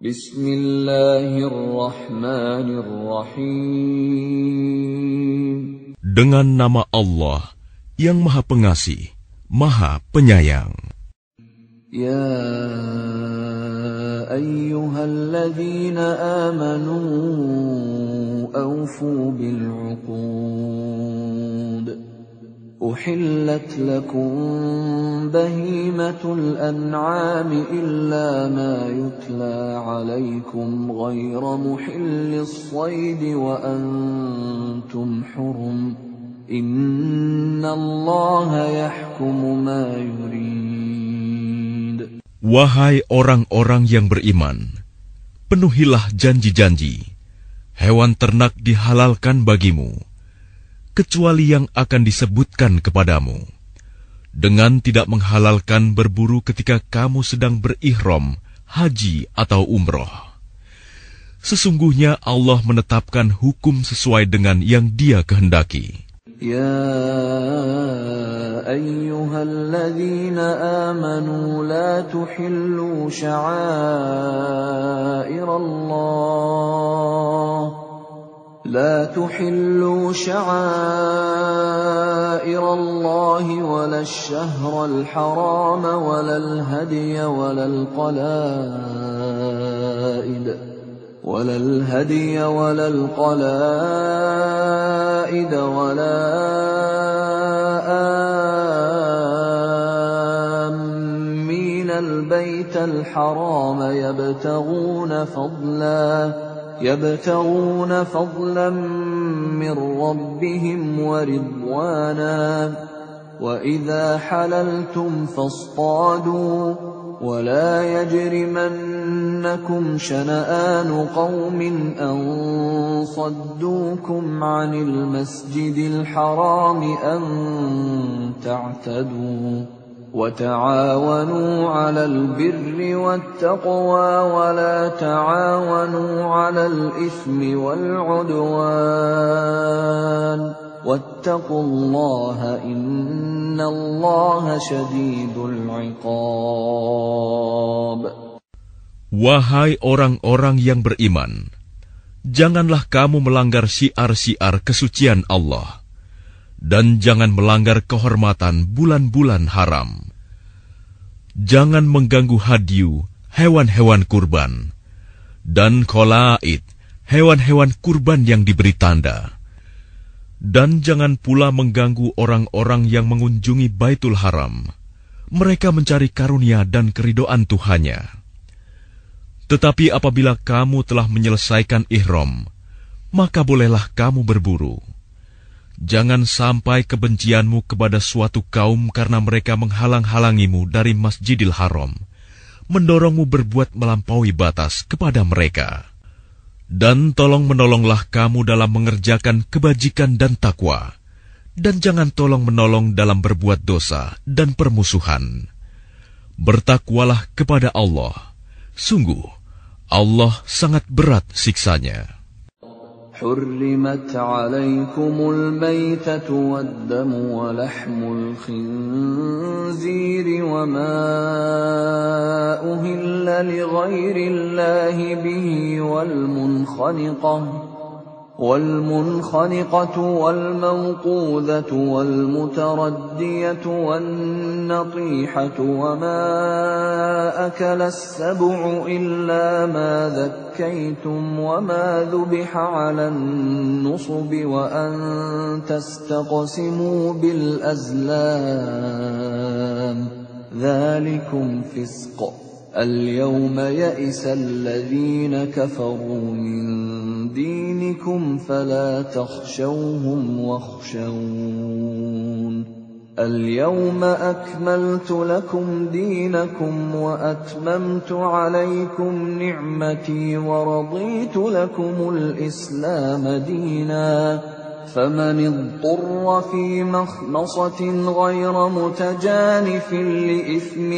Bismillahirrahmanirrahim. Dengan nama Allah yang Maha Pengasih, Maha Penyayang. Ya ayyuhalladzina amanu awfu bil'uqud. Uhillat lakum bahimatul an'ami illa ma yutla alaykum ghayra muhillis saydi wa antum hurum. Innallaha yahkumu ma yurid. Wahai orang-orang yang beriman, penuhilah janji-janji. Hewan ternak dihalalkan bagimu, kecuali yang akan disebutkan kepadamu, dengan tidak menghalalkan berburu ketika kamu sedang berihram, haji atau umroh. Sesungguhnya Allah menetapkan hukum sesuai dengan yang Dia kehendaki. Ya ayyuhalladzina amanu la tuhillu sya'airallah لا تحلوا شعائر الله ولا الشهر الحرام ولا الهدي ولا القلائد ولا آمين البيت الحرام يبتغون فضلا من ربهم ورضوانا وإذا حللتم فاصطادوا ولا يجرمنكم شنآن قوم أن صدوكم عن المسجد الحرام أن تعتدوا وتعاونوا على البر والتقوى ولا تعاونوا على الإثم والعدوان واتقوا الله إن الله شديد العقاب. Wahai orang-orang yang beriman, janganlah kamu melanggar syiar-syiar kesucian Allah, dan jangan melanggar kehormatan bulan-bulan haram. Jangan mengganggu hadyu, hewan-hewan kurban, dan qalaid, hewan-hewan kurban yang diberi tanda. Dan jangan pula mengganggu orang-orang yang mengunjungi Baitul Haram. Mereka mencari karunia dan keridhaan Tuhannya. Tetapi apabila kamu telah menyelesaikan ihram, maka bolehlah kamu berburu. Jangan sampai kebencianmu kepada suatu kaum karena mereka menghalang-halangimu dari Masjidil Haram, mendorongmu berbuat melampaui batas kepada mereka. Dan tolong-menolonglah kamu dalam mengerjakan kebajikan dan takwa, dan jangan tolong-menolong dalam berbuat dosa dan permusuhan. Bertakwalah kepada Allah. Sungguh, Allah sangat berat siksanya. حرمت عليكم الميتة والدم ولحم الخنزير وما أهل لغير الله به والمنخنقة والموقوذة والمتردية والنطيحة وما أكل السبع إلا ما ذكيتم وما ذبح على النصب وأن تستقسموا بالأزلام ذلكم فسق. اليوم يئس الذين كفروا من دينكم فلا تخشوهم واخشون. اليوم أكملت لكم دينكم وأتممت عليكم نعمتي ورضيت لكم الإسلام دينا. فمن اضطر في مخمصة غير متجانف لإثم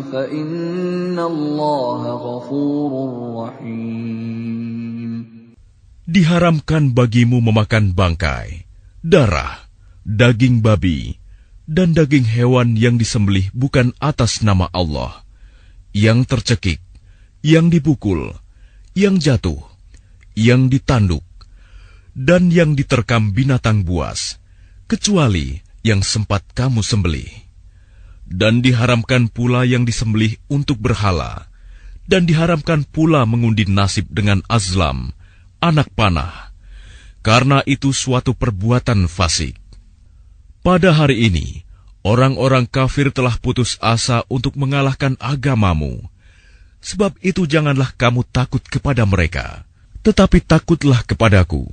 فإن الله غفور رحيم. Diharamkan bagimu memakan bangkai, darah, daging babi, dan daging hewan yang disembelih bukan atas nama Allah, yang tercekik, yang dipukul, yang jatuh, yang ditanduk, dan yang diterkam binatang buas, kecuali yang sempat kamu sembelih. Dan diharamkan pula yang disembelih untuk berhala, dan diharamkan pula mengundi nasib dengan azlam, anak panah, karena itu suatu perbuatan fasik. Pada hari ini, orang-orang kafir telah putus asa untuk mengalahkan agamamu. Sebab itu janganlah kamu takut kepada mereka, tetapi takutlah kepadaku.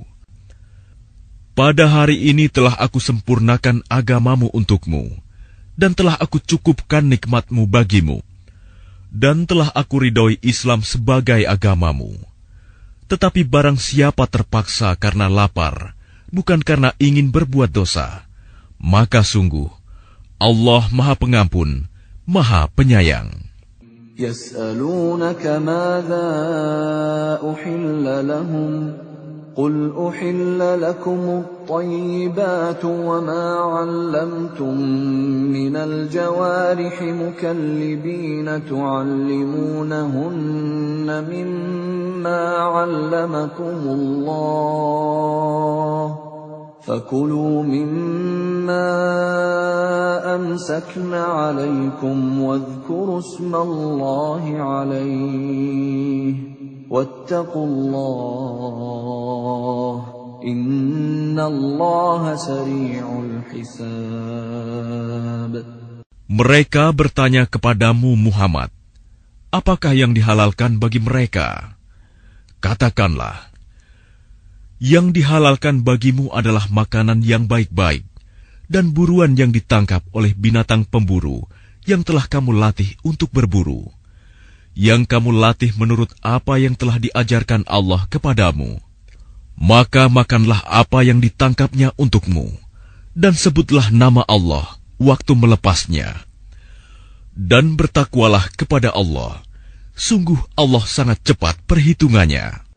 Pada hari ini telah aku sempurnakan agamamu untukmu, dan telah aku cukupkan nikmatmu bagimu, dan telah aku ridhoi Islam sebagai agamamu. Tetapi barang siapa terpaksa karena lapar, bukan karena ingin berbuat dosa, maka sungguh Allah Maha Pengampun, Maha Penyayang. Yas'alunaka madza uhilla lahum قل أحل لكم الطيبات وما علمتم من الجوارح مكلبين تعلمونهن مما علمكم الله فكلوا مما أمسكن عليكم واذكروا اسم الله عليه واتقوا الله إن الله سريع الحساب. Mereka bertanya kepadamu Muhammad, apakah yang dihalalkan bagi mereka? Katakanlah, yang dihalalkan bagimu adalah makanan yang baik-baik dan buruan yang ditangkap oleh binatang pemburu yang telah kamu latih untuk berburu, yang kamu latih menurut apa yang telah diajarkan Allah kepadamu. Maka makanlah apa yang ditangkapnya untukmu, dan sebutlah nama Allah waktu melepasnya. Dan bertakwalah kepada Allah, sungguh Allah sangat cepat perhitungannya.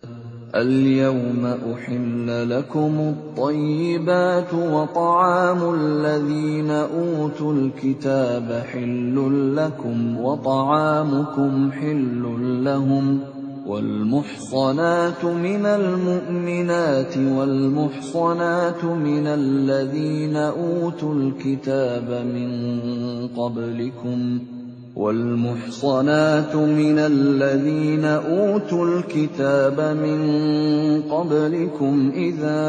اليوم أحل لكم الطيبات وطعام الذين أوتوا الكتاب حل لكم وطعامكم حل لهم والمحصنات من المؤمنات والمحصنات من الذين أوتوا الكتاب من قبلكم والمحصنات من الذين أوتوا الكتاب من قبلكم إذا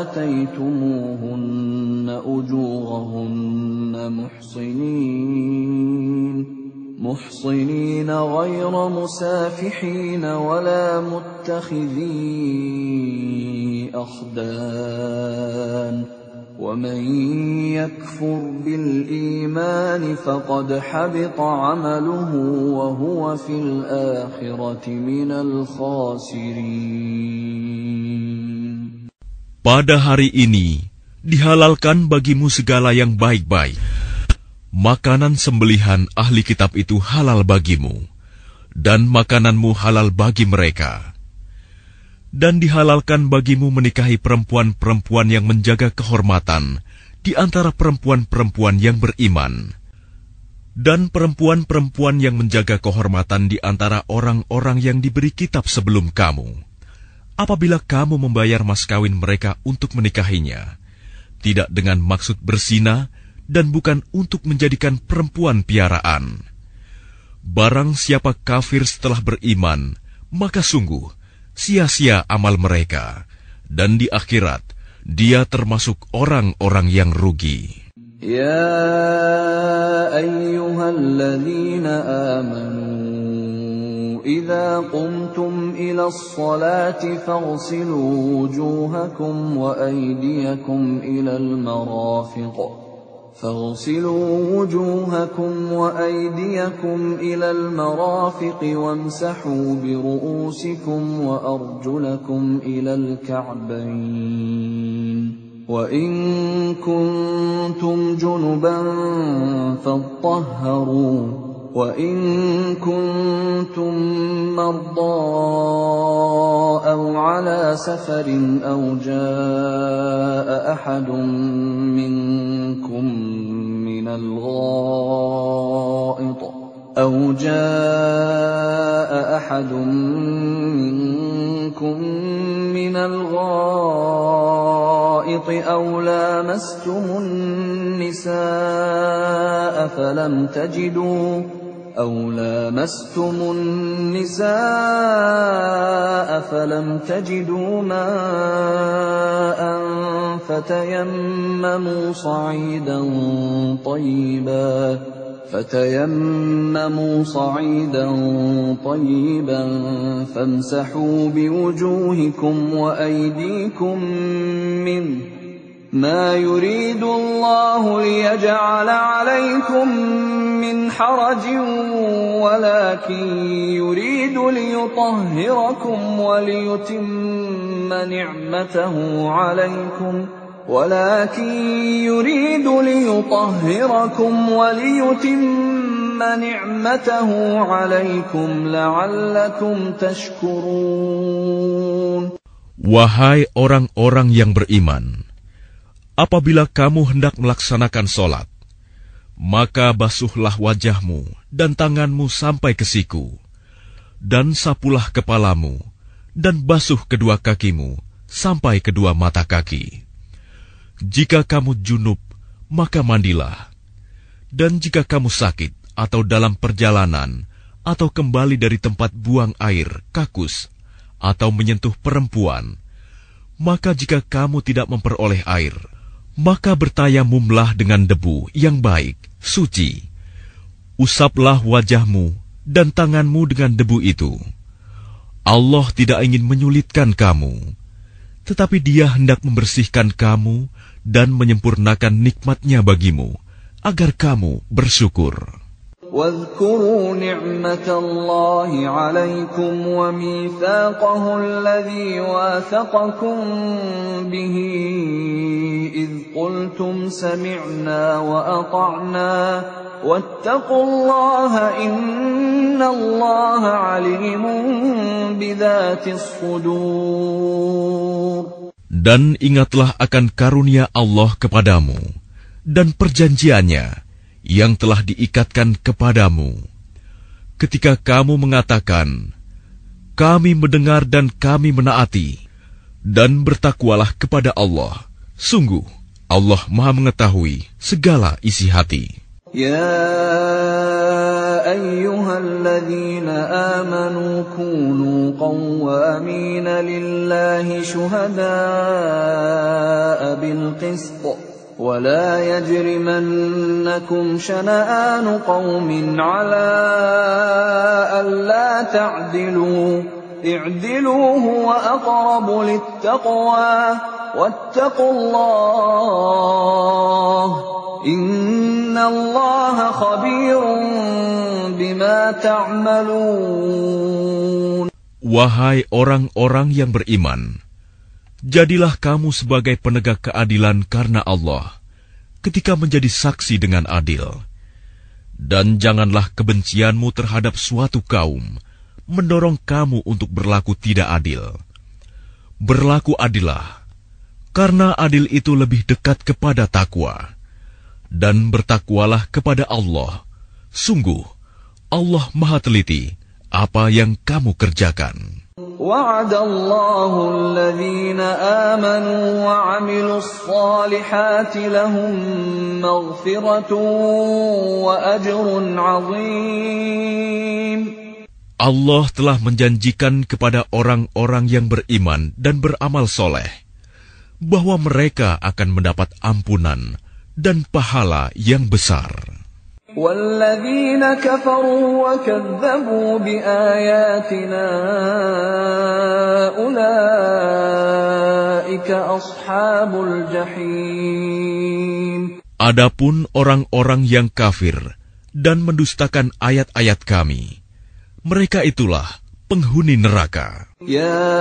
آتيتموهن أجورهن محصنين غير مسافحين ولا متخذي أخدان ومن يكفر بالإيمان فقد حبط عمله وهو في الآخرة من الخاسرين. Pada hari ini dihalalkan bagimu segala yang baik-baik. Makanan sembelihan ahli kitab itu halal bagimu, dan makananmu halal bagi mereka. Dan dihalalkan bagimu menikahi perempuan-perempuan yang menjaga kehormatan di antara perempuan-perempuan yang beriman, dan perempuan-perempuan yang menjaga kehormatan di antara orang-orang yang diberi kitab sebelum kamu. Apabila kamu membayar mas kawin mereka untuk menikahinya, tidak dengan maksud berzina dan bukan untuk menjadikan perempuan piaraan. Barang siapa kafir setelah beriman, maka sungguh sia-sia amal mereka, dan di akhirat dia termasuk orang-orang yang rugi. Ya ayyuhalladzina amanu idza qumtum ila as-salati faghsilu wujuhakum wa aydiyakum ila al-marafiq فاغسلوا وجوهكم وأيديكم إلى المرافق وامسحوا برؤوسكم وأرجلكم إلى الكعبين وإن كنتم جنبا فاطهروا وإن كنتم مرضى أو على سفر أو جاء أحد منكم من الغائط أو جاء أحد منكم من الغائط أو لامستم النساء فلم تجدوا ماء فتيمموا صعيدا طيبا فامسحوا بوجوهكم وأيديكم منه ما يريد الله ليجعل عليكم من حرج ولكن يريد ليطهركم وليتم نعمته عليكم لعلكم تشكرون. Wahai orang-orang yang beriman, apabila kamu hendak melaksanakan sholat, maka basuhlah wajahmu dan tanganmu sampai ke siku, dan sapulah kepalamu, dan basuh kedua kakimu sampai kedua mata kaki. Jika kamu junub, maka mandilah. Dan jika kamu sakit atau dalam perjalanan, atau kembali dari tempat buang air, kakus, atau menyentuh perempuan, maka jika kamu tidak memperoleh air, maka bertayamumlah dengan debu yang baik, suci. Usaplah wajahmu dan tanganmu dengan debu itu. Allah tidak ingin menyulitkan kamu, tetapi Dia hendak membersihkan kamu dan menyempurnakan nikmat-Nya bagimu, agar kamu bersyukur. واذكروا نعمة الله عليكم وميثاقه الذي واثقكم به إذ قلتم سمعنا وأطعنا واتقوا الله إن الله عليم بذات الصدور. Dan ingatlah akan karunia Allah kepadamu dan perjanjiannya yang telah diikatkan kepadamu, ketika kamu mengatakan, kami mendengar dan kami menaati, dan bertakwalah kepada Allah. Sungguh, Allah Maha mengetahui segala isi hati. Ya ayyuhalladzina amanu kunu qawwamina lillahi syuhada'a bilqist. ولا يجرمنكم شنآن قوم على ألا تعدلوا اعدلوا هو أقرب للتقوى واتقوا الله إن الله خبير بما تعملون. Wahai orang-orang yang beriman, jadilah kamu sebagai penegak keadilan karena Allah, ketika menjadi saksi dengan adil. Dan janganlah kebencianmu terhadap suatu kaum mendorong kamu untuk berlaku tidak adil. Berlaku adillah, karena adil itu lebih dekat kepada takwa. Dan bertakwalah kepada Allah. Sungguh, Allah Maha teliti apa yang kamu kerjakan. وعد الله الذين آمنوا وعملوا الصالحات لهم مغفرة وأجر عظيم. Allah telah menjanjikan kepada orang-orang yang beriman dan beramal soleh bahwa mereka akan mendapat ampunan dan pahala yang besar. وَالَّذِينَ كَفَرُوا وَكَذَّبُوا بِآيَاتِنَا أُولَئِكَ أَصْحَابُ الْجَحِيمِ. Adapun orang-orang yang kafir dan mendustakan ayat-ayat kami, mereka itulah penghuni neraka. يا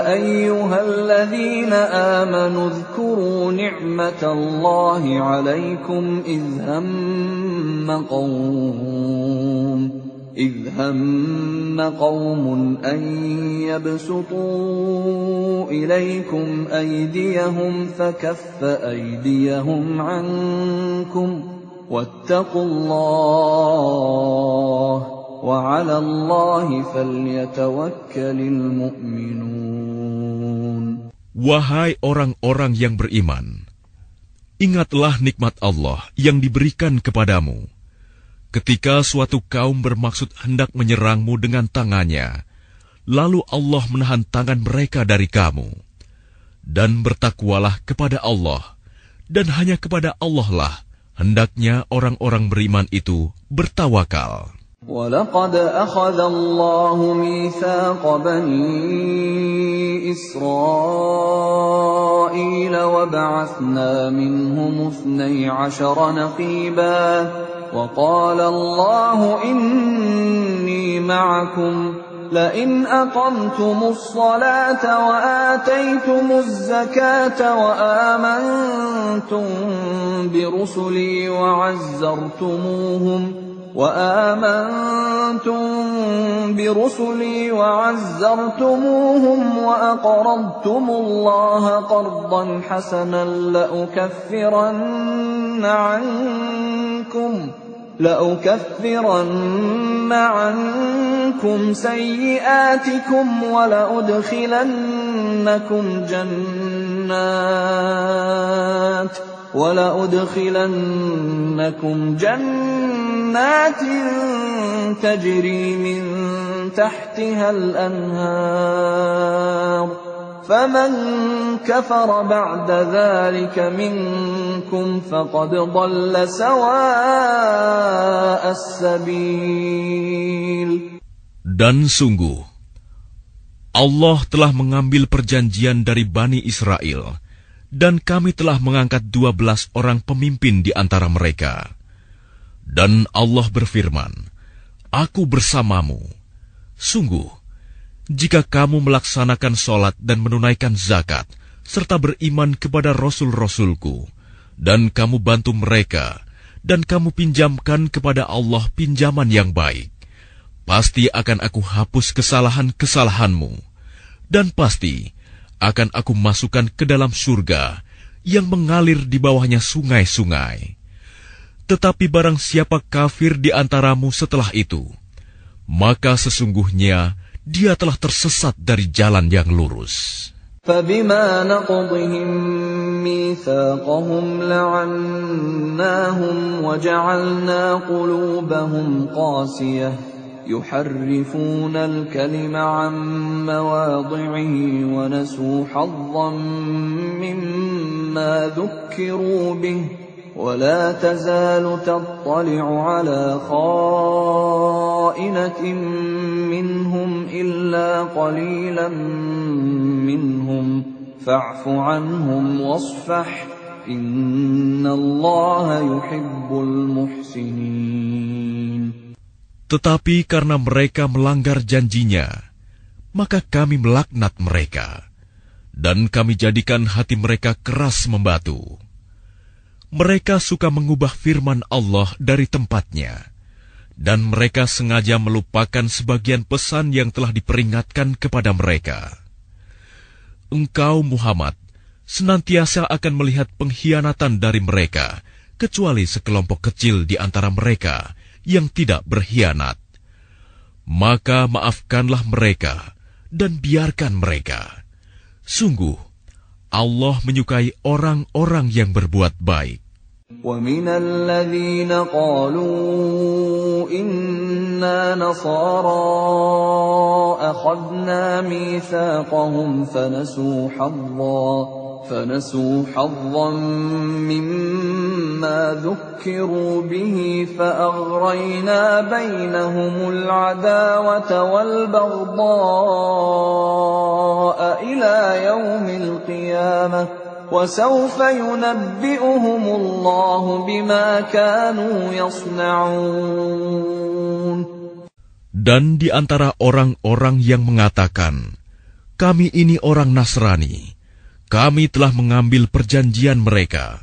أيها الذين آمنوا اذكروا نعمة الله عليكم إذ هم قوم أن يبسطوا إليكم أيديهم فكف أيديهم عنكم واتقوا الله وعلى الله فليتوكل المؤمنون. Wahai orang-orang yang beriman, ingatlah nikmat Allah yang diberikan kepadamu. Ketika suatu kaum bermaksud hendak menyerangmu dengan tangannya, lalu Allah menahan tangan mereka dari kamu. Dan bertakwalah kepada Allah, dan hanya kepada Allah lah hendaknya orang-orang beriman itu bertawakal. وَلَقَدْ أَخَذَ اللَّهُ مِيثَاقَ بَنِي إِسْرَائِيلَ وَبَعَثْنَا مِنْهُمُ 12 نَقِيبًا وَقَالَ اللَّهُ إِنِّي مَعَكُمْ لَئِنْ أَقَمْتُمُ الصَّلَاةَ وَآتَيْتُمُ الزَّكَاةَ وَآمَنْتُمْ برسلي وعزرتموهم وأقرضتم الله قرضا حسنا لأكفرن عنكم سيئاتكم ولأدخلنكم جنات تجري من تحتها الأنهار فمن كفر بعد ذلك منكم فقد ضل سواء السبيل. Dan sungguh, Allah telah mengambil perjanjian dari Bani Israel, dan kami telah mengangkat 12 orang pemimpin di antara mereka. Dan Allah berfirman, Aku bersamamu. Sungguh, jika kamu melaksanakan sholat dan menunaikan zakat, serta beriman kepada Rasul-Rasulku, dan kamu bantu mereka, dan kamu pinjamkan kepada Allah pinjaman yang baik, pasti akan aku hapus kesalahan-kesalahanmu, dan pasti akan aku masukkan ke dalam surga yang mengalir di bawahnya sungai-sungai. Tetapi barang siapa kafir di antaramu setelah itu, maka sesungguhnya dia telah tersesat dari jalan yang lurus. فَبِمَا نَقْضِهِمْ مِيثَاقَهُمْ لَعَنَّاهُمْ وَجَعَلْنَا قُلُوبَهُمْ قَاسِيَةً يُحَرِّفُونَ الْكَلِمَ عَن مَّوَاضِعِهِ وَنَسُوا حَظًّا مِّمَّا ذُكِّرُوا بِهِ ولا تزال تطلع على خائنة منهم إلا قليلا منهم فاعف عنهم واصفح إن الله يحب المحسنين. Tetapi karena mereka melanggar janjinya, maka kami melaknat mereka, dan kami jadikan hati mereka keras membatu. Mereka suka mengubah firman Allah dari tempatnya, dan mereka sengaja melupakan sebagian pesan yang telah diperingatkan kepada mereka. Engkau, Muhammad, senantiasa akan melihat pengkhianatan dari mereka, kecuali sekelompok kecil di antara mereka yang tidak berkhianat. Maka maafkanlah mereka, dan biarkan mereka. Sungguh, Allah menyukai orang-orang yang berbuat baik. وَمِنَ الَّذِينَ قَالُوا إِنَّا نَصَارَى أَخَذْنَا مِيثَاقَهُمْ فَنَسُوا حَظًّا مِّمَّا ذُكِّرُوا بِهِ فَأَغْرَيْنَا بَيْنَهُمُ الْعَدَاوَةَ وَالْبَغْضَاءَ إِلَى يَوْمِ الْقِيَامَةِ وَسَوْفَ يُنَبِّئُهُمُ اللَّهُ بِمَا كَانُوا يَصْنَعُونَ. Dan di antara orang-orang yang mengatakan, kami ini orang Nasrani, kami telah mengambil perjanjian mereka,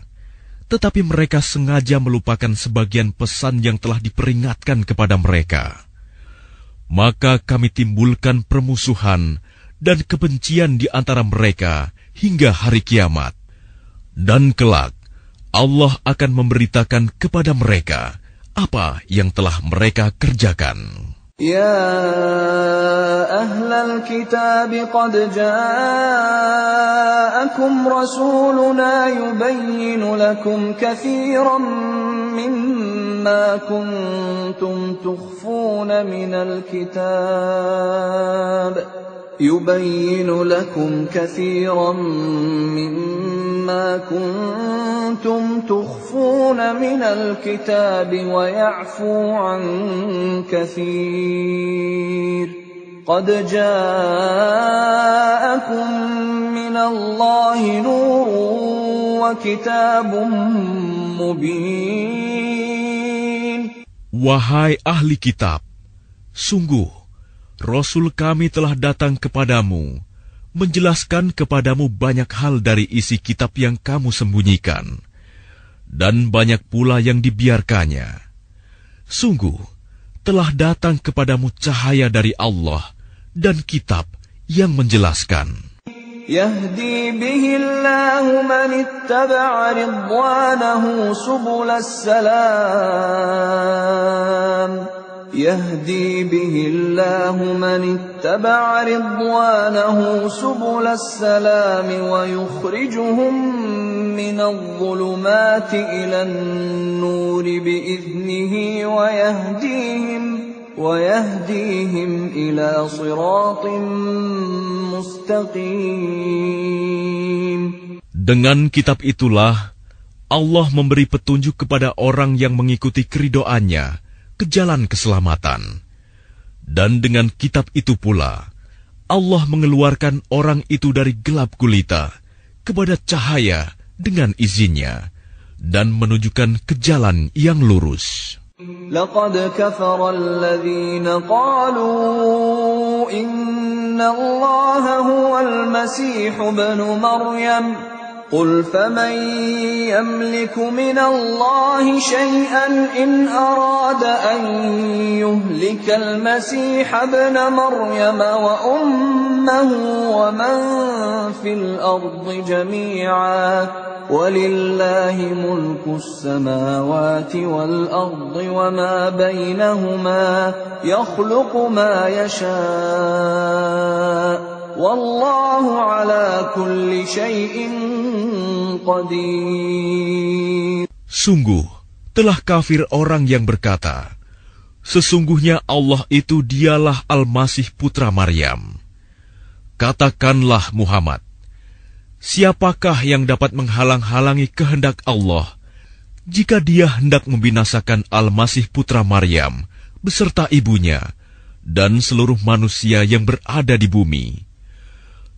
tetapi mereka sengaja melupakan sebagian pesan yang telah diperingatkan kepada mereka. Maka kami timbulkan permusuhan dan kebencian di antara mereka hingga hari kiamat. Dan kelak, Allah akan memberitakan kepada mereka apa yang telah mereka kerjakan. يا أهل الكتاب قد جاءكم رسولنا يبين لكم كثيرا مما كنتم تخفون من الكتاب ويعفو عن كثير قد جاءكم من الله نور وكتاب مبين. Wahai ahli kitab, sungguh Rasul kami telah datang kepadamu, menjelaskan kepadamu banyak hal dari isi kitab yang kamu sembunyikan, dan banyak pula yang dibiarkannya. Sungguh, telah datang kepadamu cahaya dari Allah dan kitab yang menjelaskan. يهدي به الله من اتبع رضوانه سبل السلام يهدي به الله من اتبع رضوانه سبل السلام ويخرجهم من الظلمات إلى النور بإذنه ويهديهم إلى صراط مستقيم. Dengan kitab itulah Allah memberi petunjuk kepada orang yang mengikuti keridhoannya ke jalan keselamatan. Dan dengan kitab itu pula Allah mengeluarkan orang itu dari gelap gulita kepada cahaya dengan izinnya dan menunjukkan ke jalan yang lurus. لقد كفر الذين قالوا إن الله هو المسيح ابن مريم قل فمن يملك من الله شيئا إن أراد أن يهلك المسيح ابن مريم وأمه ومن في الأرض جميعا ولله ملك السماوات والأرض وما بينهما يخلق ما يشاء والله على كل شيء قدير. Sungguh telah kafir orang yang berkata, sesungguhnya Allah itu dialah Al-Masih putra Maryam. Katakanlah Muhammad, siapakah yang dapat menghalang-halangi kehendak Allah jika Dia hendak membinasakan Al-Masih putra Maryam beserta ibunya dan seluruh manusia yang berada di bumi?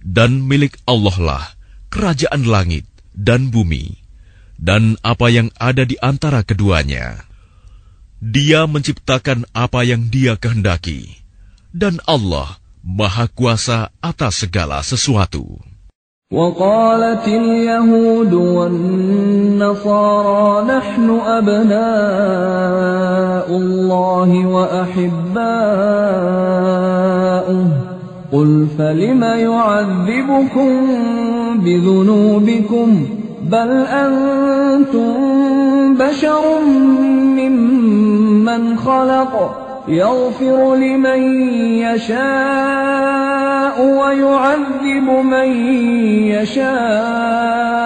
Dan milik Allah lah kerajaan langit dan bumi, dan apa yang ada di antara keduanya. Dia menciptakan apa yang Dia kehendaki, dan Allah Maha Kuasa atas segala sesuatu. وقالت اليهود والنصارى نحن أبناء الله وأحباؤه قل فلم يعذبكم بذنوبكم بل أنتم بشر ممن خلق يغفر لمن يشاء ويعذب من يشاء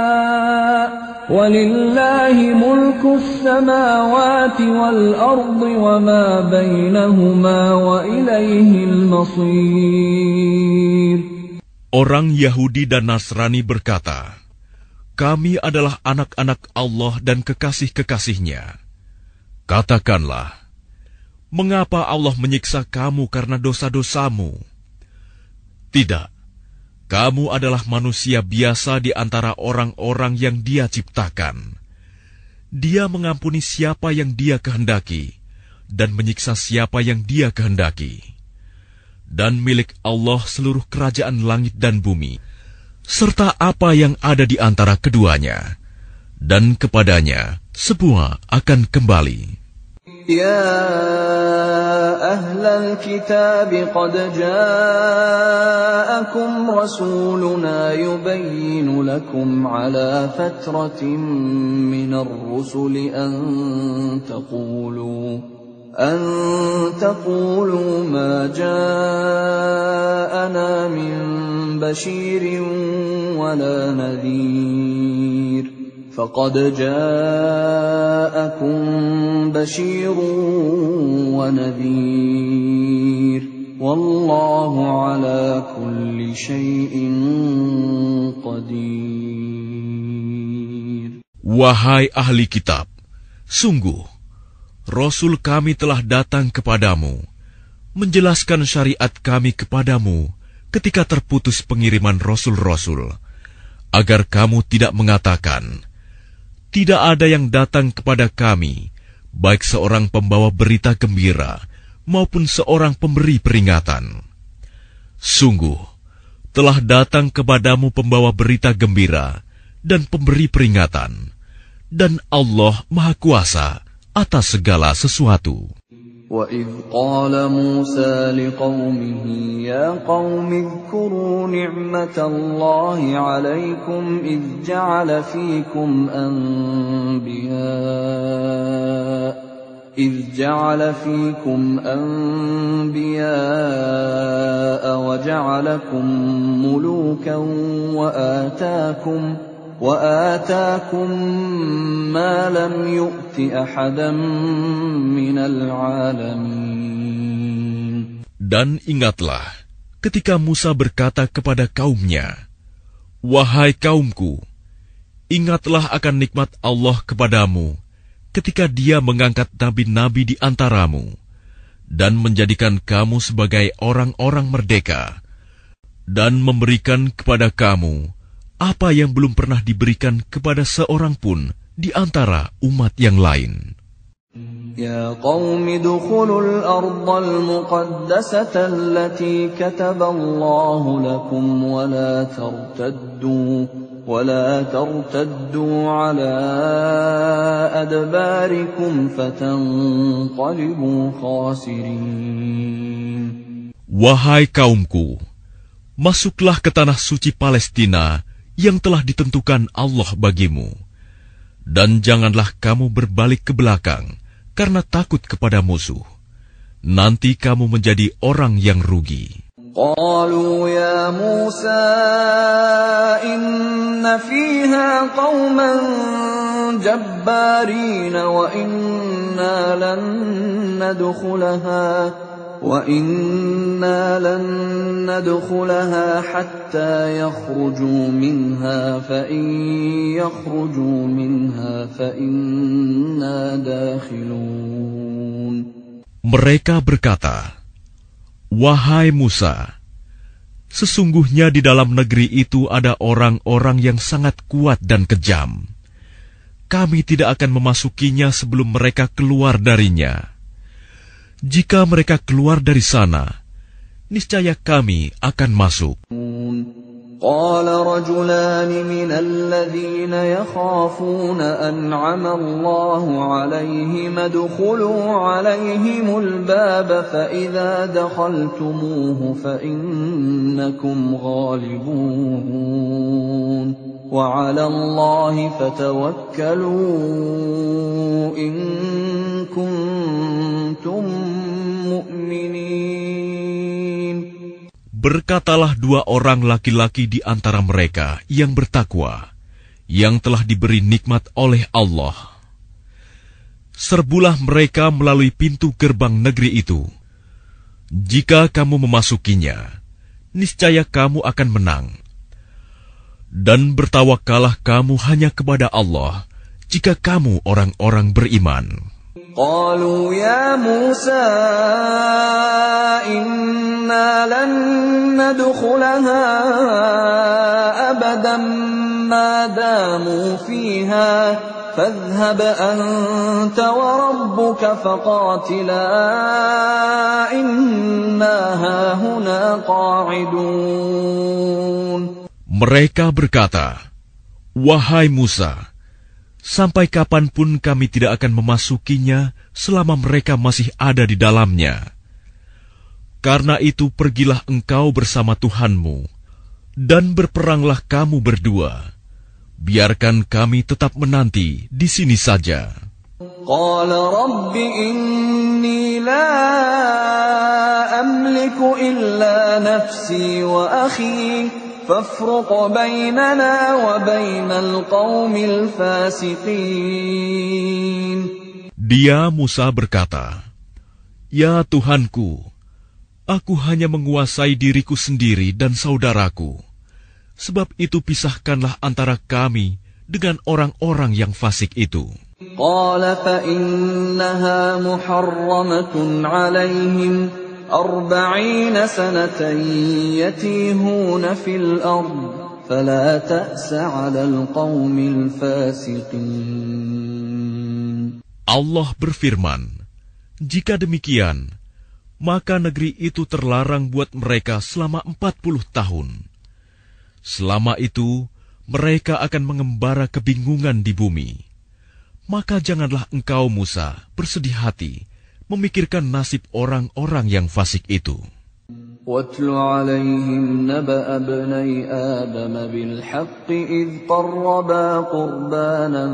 ولله ملك السماوات والأرض وما بينهما وإليه المصير. Orang Yahudi dan Nasrani berkata, kami adalah anak-anak Allah dan kekasih-kekasihnya. Katakanlah, mengapa Allah menyiksa kamu karena dosa-dosamu? Tidak, kamu adalah manusia biasa di antara orang-orang yang Dia ciptakan. Dia mengampuni siapa yang Dia kehendaki dan menyiksa siapa yang Dia kehendaki. Dan milik Allah seluruh kerajaan langit dan bumi, serta apa yang ada di antara keduanya, dan kepadanya semua akan kembali. يا أهل الكتاب قد جاءكم رسولنا يبين لكم على فترة من الرسل أن تقولوا ما جاءنا من بشير ولا نذير فقد جاءكم بشير ونذير والله على كل شيء قدير. Wahai ahli kitab, sungguh Rasul kami telah datang kepadamu, menjelaskan syariat kami kepadamu ketika terputus pengiriman Rasul-Rasul, agar kamu tidak mengatakan, tidak ada yang datang kepada kami, baik seorang pembawa berita gembira maupun seorang pemberi peringatan. Sungguh, telah datang kepadamu pembawa berita gembira dan pemberi peringatan, dan Allah Maha Kuasa atas segala sesuatu. وَإِذْ قَالَ مُوسَى لِقَوْمِهِ يَا قَوْمِ اذْكُرُوا نِعْمَةَ اللَّهِ عَلَيْكُمْ إِذْ جَعَلَ فِيكُمْ أَنْبِيَاءَ وَجَعَلَكُمْ مُلُوكًا وآتاكم ما لم يؤت أحدا من العالمين. Dan ingatlah ketika Musa berkata kepada kaumnya, wahai kaumku, ingatlah akan nikmat Allah kepadamu ketika Dia mengangkat nabi-nabi di antaramu dan menjadikan kamu sebagai orang-orang merdeka dan memberikan kepada kamu apa yang belum pernah diberikan kepada seorang pun di antara umat yang lain. Ya qaumi dukhulul ardal muqaddasata allati kataballahu lakum wa la tartaddu ala adbarikum fatanqalibu khasirin. Wahai kaumku, masuklah ke tanah suci Palestina yang telah ditentukan Allah bagimu, dan janganlah kamu berbalik ke belakang karena takut kepada musuh. Nanti kamu menjadi orang yang rugi. Qalu ya Musa inna fiha qauman jabbarin wa inna lan nadkhulaha hatta yakhruju minha fa in yakhruju minha fa inna dakhilun. Mereka berkata, wahai Musa, sesungguhnya di dalam negeri itu ada orang-orang yang sangat kuat dan kejam. Kami tidak akan memasukinya sebelum mereka keluar darinya. Jika mereka keluar dari sana, niscaya kami akan masuk. Qala rajulan min alladhina yakhafuna an'ama Allahu 'alayhim adkhulu 'alayhimul baba fa idza dakhaltumuhu fa innakum ghalibun wa 'ala Allahi fatawakkalu in kuntum mu'minin. Berkatalah dua orang laki-laki di antara mereka yang bertakwa, yang telah diberi nikmat oleh Allah. Serbulah mereka melalui pintu gerbang negeri itu. Jika kamu memasukinya, niscaya kamu akan menang. Dan bertawakkallah kamu hanya kepada Allah, jika kamu orang-orang beriman. Qalu ya Musa inna lan nadkhulaha abadan ma damu fiha fadhhab anta wa rabbuka faqatila inna hahuna qa'idun. Mereka berkata, wahai Musa, sampai kapanpun kami tidak akan memasukinya selama mereka masih ada di dalamnya. Karena itu pergilah engkau bersama Tuhanmu, dan berperanglah kamu berdua. Biarkan kami tetap menanti di sini saja. Qala Rabbi inni la amliku illa nafsi wa akhi fafruq bainana wa bainal qaumil fasiqin. Dia Musa berkata, "Ya Tuhanku, aku hanya menguasai diriku sendiri dan saudaraku. Sebab itu pisahkanlah antara kami dengan orang-orang yang fasik itu." Qala fa innaha muharramatun 'alayhim 40 sanatan yatihuna fil ard fala ta'sa 'alal qaumil fasiqin. Allah berfirman, "Jika demikian, maka negeri itu terlarang buat mereka selama 40 tahun. Selama itu, mereka akan mengembara kebingungan di bumi. Maka janganlah engkau, Musa, bersedih hati, memikirkan nasib orang-orang yang fasik itu." وَاتْلُ عَلَيْهِمْ نَبَأَ ابْنَيْ آدَمَ بِالْحَقِّ إِذْ قَرَّبَا قُرْبَانًا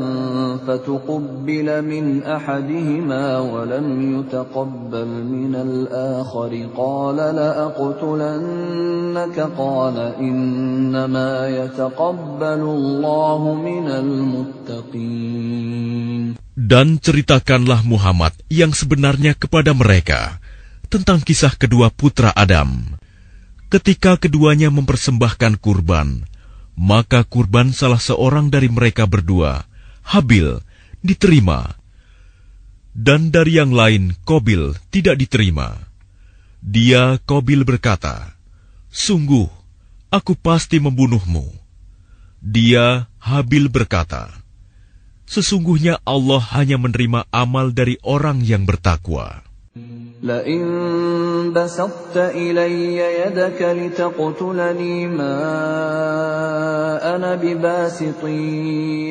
فَتُقُبِّلَ مِنْ أَحَدِهِمَا وَلَمْ يُتَقَبَّلْ مِنَ الْآخَرِ قَالَ لَأَقْتُلَنَّكَ قَالَ إِنَّمَا يَتَقَبَّلُ اللَّهُ مِنَ الْمُتَّقِينَ. Dan ceritakanlah Muhammad yang sebenarnya kepada mereka tentang kisah kedua putra Adam. Ketika keduanya mempersembahkan kurban, maka kurban salah seorang dari mereka berdua, Habil, diterima, dan dari yang lain, Qabil, tidak diterima. Dia, Qabil, berkata, "Sungguh, aku pasti membunuhmu." Dia, Habil, berkata, "Sesungguhnya Allah hanya menerima amal dari orang yang bertakwa." لئن بسطت إلي يدك لتقتلني ما أنا بباسط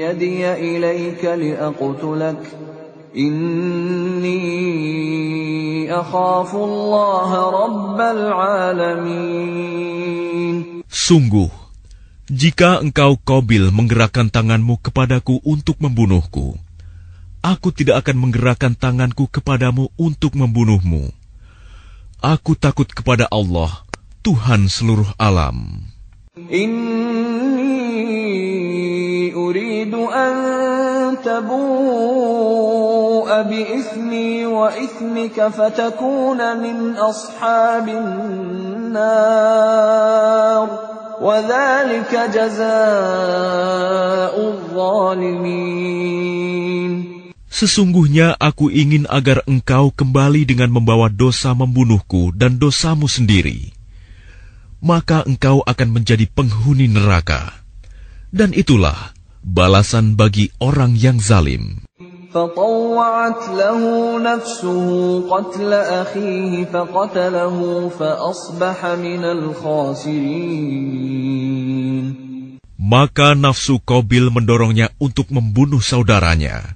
يدي إليك لأقتلك إني أخاف الله رب العالمين. Sungguh, jika engkau Qabil menggerakkan tanganmu kepadaku untuk membunuhku, aku tidak akan menggerakkan tanganku kepadamu untuk membunuhmu. Aku takut kepada Allah, Tuhan seluruh alam. Inni uridu an tabu'a bi'ithmi wa ithmika fatakuna min ashabin nar. Wa dhalika jazaa'ul zalimin. Sesungguhnya aku ingin agar engkau kembali dengan membawa dosa membunuhku dan dosamu sendiri. Maka engkau akan menjadi penghuni neraka. Dan itulah balasan bagi orang yang zalim. فطوعت له نفسه قتل أخيه فقتله فأصبح من الخاسرين. Maka nafsu Qabil mendorongnya untuk membunuh saudaranya.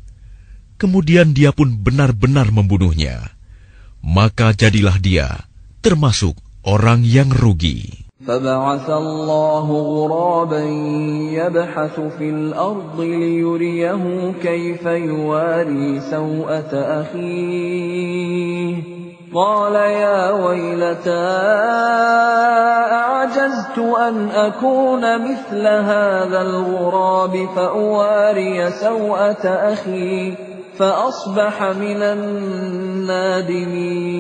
Kemudian dia pun benar-benar membunuhnya. Maka jadilah dia termasuk orang yang rugi. فبعث الله غرابا يبحث في الأرض ليريه كيف يواري سوءة أخيه قال يا ويلتى أعجزت أن أكون مثل هذا الغراب فأواري سوءة أخي فأصبح من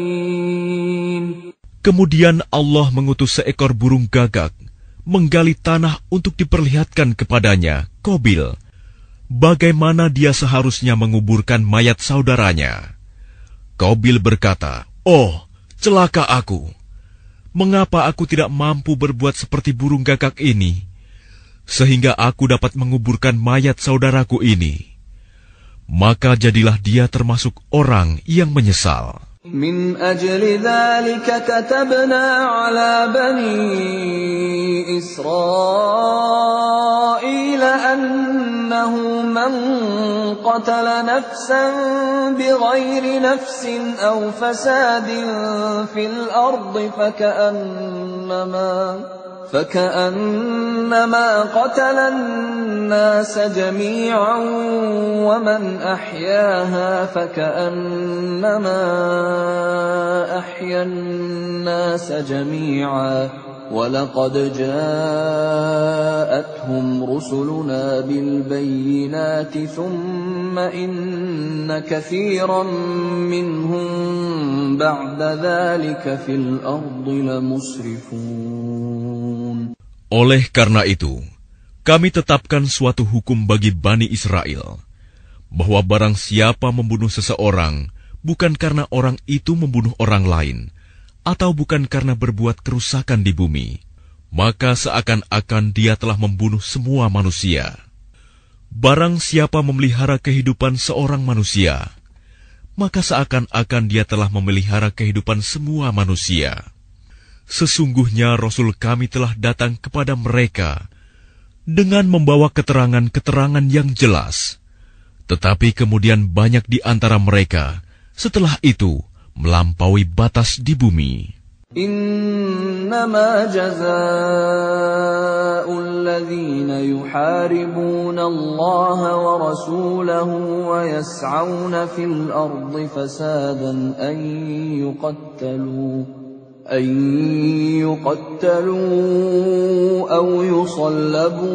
النادمين. Kemudian Allah mengutus seekor burung gagak menggali tanah untuk diperlihatkan kepadanya, Qabil, bagaimana dia seharusnya menguburkan mayat saudaranya. Qabil berkata, "Oh, celaka aku! Mengapa aku tidak mampu berbuat seperti burung gagak ini, sehingga aku dapat menguburkan mayat saudaraku ini?" Maka jadilah dia termasuk orang yang menyesal. من أجل ذلك كتبنا على بني إسرائيل أنه من قتل نفسا بغير نفس أو فساد في الأرض فكأنما قتل الناس جميعا ومن أحياها فكأنما أحيا الناس جميعا ولقد جاءتهم رسلنا بالبينات ثم إن كثيرا منهم بعد ذلك في الأرض لمسرفون. Oleh karena itu, kami tetapkan suatu hukum bagi Bani Israel, bahwa barang siapa membunuh seseorang, bukan karena orang itu membunuh orang lain, atau bukan karena berbuat kerusakan di bumi, maka seakan-akan dia telah membunuh semua manusia. Barang siapa memelihara kehidupan seorang manusia, maka seakan-akan dia telah memelihara kehidupan semua manusia. Sesungguhnya Rasul kami telah datang kepada mereka dengan membawa keterangan-keterangan yang jelas. Tetapi kemudian banyak di antara mereka setelah itu melampaui batas di bumi. Innama jazaa'ul ladzina yuharibuna Allah wa rasulahu wa yas'auna fil ardi fasadan an yuqattalu aw yusallabu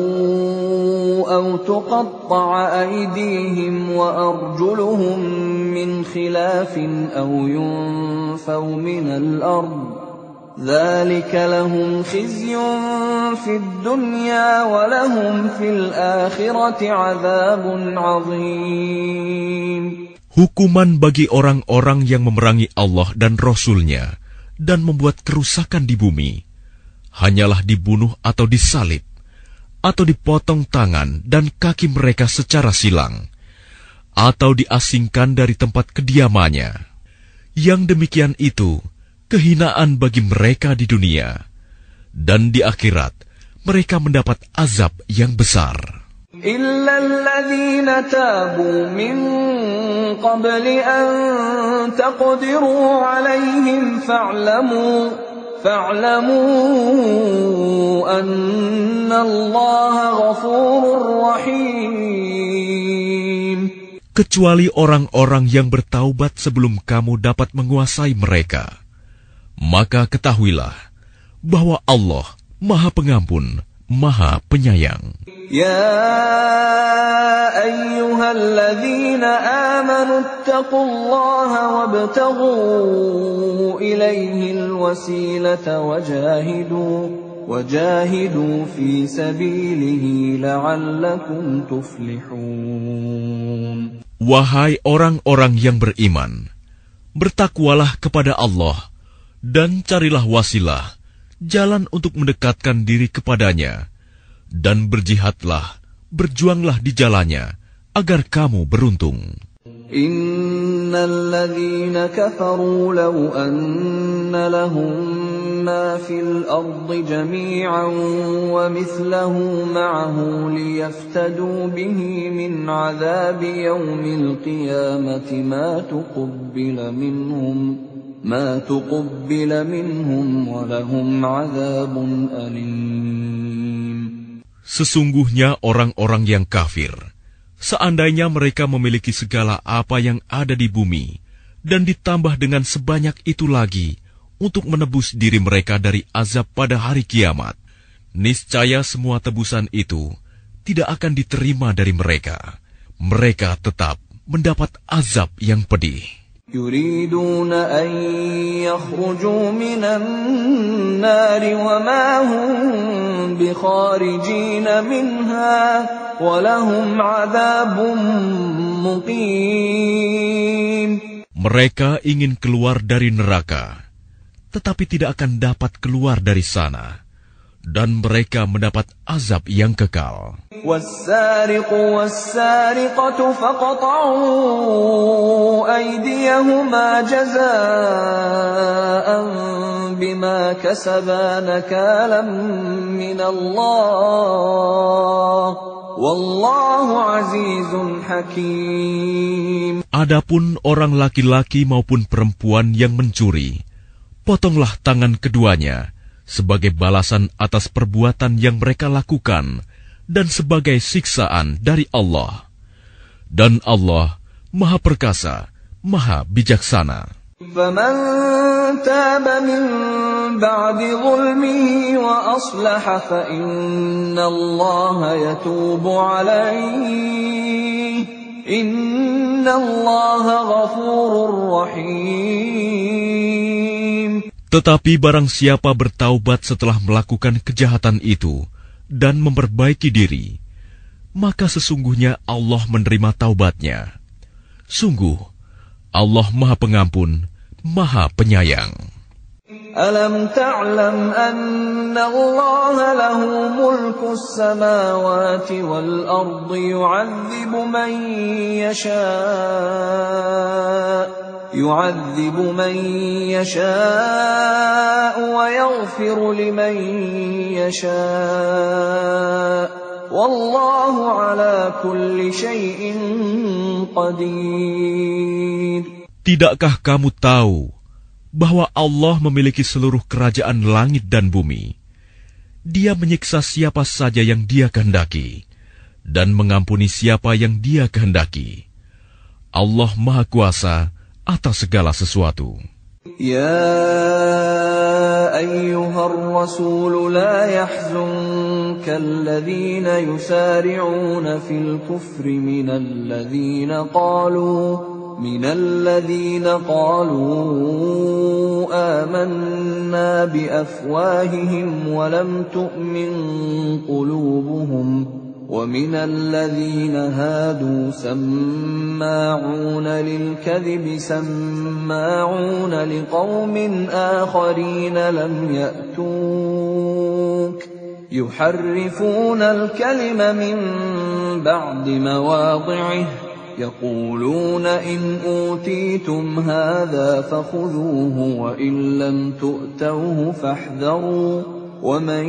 aw tuqatta'a aydihim wa arjuluhum min khilafin aw yunfaw minal ard. ذلك لهم خزي في الدنيا ولهم في الآخرة عذاب عظيم. Hukuman bagi orang-orang yang memerangi Allah dan Rasul-Nya dan membuat kerusakan di bumi, hanyalah dibunuh atau disalib, atau dipotong tangan dan kaki mereka secara silang, atau diasingkan dari tempat kediamannya. Yang demikian itu kehinaan bagi mereka di dunia, dan di akhirat mereka mendapat azab yang besar. إِلَّا الَّذِينَ تَابُوا مِن قَبْلِ أَن تَقْدِرُوا عَلَيْهِمْ فَاعْلَمُوا أَنَّ اللَّهَ غَفُورٌ رَّحِيمٌ. Kecuali orang-orang yang bertaubat sebelum kamu dapat menguasai mereka, maka ketahuilah bahwa Allah Maha Pengampun, Maha Penyayang. يا أيها الذين آمنوا اتقوا الله وابتغوا إليه الوسيلة وجاهدوا في سبيله لعلكم تفلحون. Wahai orang-orang yang beriman, bertakwalah kepada Allah dan carilah wasilah, jalan untuk mendekatkan diri kepadanya, dan berjihadlah, berjuanglah di jalannya, agar kamu beruntung. Innal ladzina kafaru law anna lahum ma fil ardi jami'an wa mithluhu ma'ahu liyaftadu bihi min 'adzabi yawmil qiyamati ma tuqabbala minhum wa lahum 'adzabun alim. Sesungguhnya orang-orang yang kafir, seandainya mereka memiliki segala apa yang ada di bumi, dan ditambah dengan sebanyak itu lagi untuk menebus diri mereka dari azab pada hari kiamat, niscaya semua tebusan itu tidak akan diterima dari mereka. Mereka tetap mendapat azab yang pedih. يريدون أن يخرجوا من النار وما هم بخارجين منها ولهم عذاب مقيم. Mereka ingin keluar dari neraka, tetapi tidak akan dapat keluar dari sana, dan mereka mendapat azab yang kekal. وَالسَّارِقُ وَالسَّارِقَةُ فَاقْطَعُوا أَيْدِيَهُمَا جَزَاءً بِمَا كَسَبَا نَكَالًا مِّنَ اللَّهِ وَاللَّهُ عَزِيزٌ حَكِيمٌ. Adapun orang laki-laki maupun perempuan yang mencuri, potonglah tangan keduanya sebagai balasan atas perbuatan yang mereka lakukan dan sebagai siksaan dari Allah. Dan Allah Maha Perkasa, Maha Bijaksana. فَمَن تَابَ مِن بَعْدِ ظُلْمِهِ وَأَصْلَحَ فَإِنَّ اللَّهَ يَتُوبُ عَلَيْهِ إِنَّ اللَّهَ غَفُورٌ رَّحِيمٌ. Tetapi barang siapa bertaubat setelah melakukan kejahatan itu dan memperbaiki diri, maka sesungguhnya Allah menerima taubatnya. Sungguh, Allah Maha Pengampun, Maha Penyayang. Alam ta'lam anna Allah lahu mulku as-samawati wal ardi yu'adzibu man yasha' wa yaghfiru liman yasha' wallahu ala kulli syai'in qadir. Tidakkah kamu tahu bahwa Allah memiliki seluruh kerajaan langit dan bumi? Dia menyiksa siapa saja yang Dia kehendaki dan mengampuni siapa yang Dia kehendaki. Allah Maha Kuasa atas segala sesuatu. Ya ayyuhar rasul la yahzunka alladhina yusari'una fil kufri minal ladhina qalu amanna bi afwahihim wa lam tu'min qulubuhum وَمِنَ الَّذِينَ هَادُوا سَمَّاعُونَ لِلْكَذِبِ سَمَّاعُونَ لِقَوْمٍ آخَرِينَ لَمْ يَأْتُوكَ يُحَرِّفُونَ الْكَلِمَ مِنْ بَعْدِ مَوَاضِعِهِ يَقُولُونَ إِنْ أُوتِيتُمْ هَذَا فَخُذُوهُ وَإِنْ لَمْ تُؤْتَوْهُ فَاحْذَرُوا وَمَنْ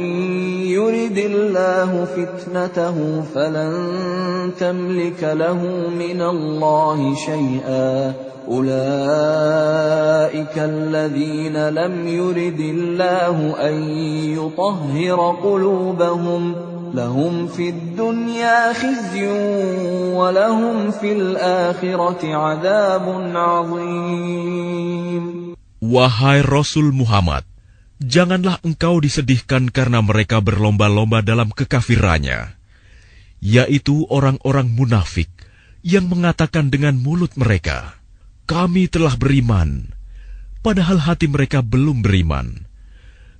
يُرِدِ اللَّهُ فِتْنَتَهُ فَلَنْ تَمْلِكَ لَهُ مِنَ اللَّهِ شَيْئًا أُولَئِكَ الَّذِينَ لَمْ يُرِدِ اللَّهُ أَنْ يُطَهِّرَ قُلُوبَهُمْ لَهُمْ فِي الدُّنْيَا خِزْيٌ وَلَهُمْ فِي الْآخِرَةِ عَذَابٌ عَظِيمٌ. Wahai Rasul Muhammad, janganlah engkau disedihkan karena mereka berlomba-lomba dalam kekafirannya, yaitu orang-orang munafik yang mengatakan dengan mulut mereka, "Kami telah beriman," padahal hati mereka belum beriman.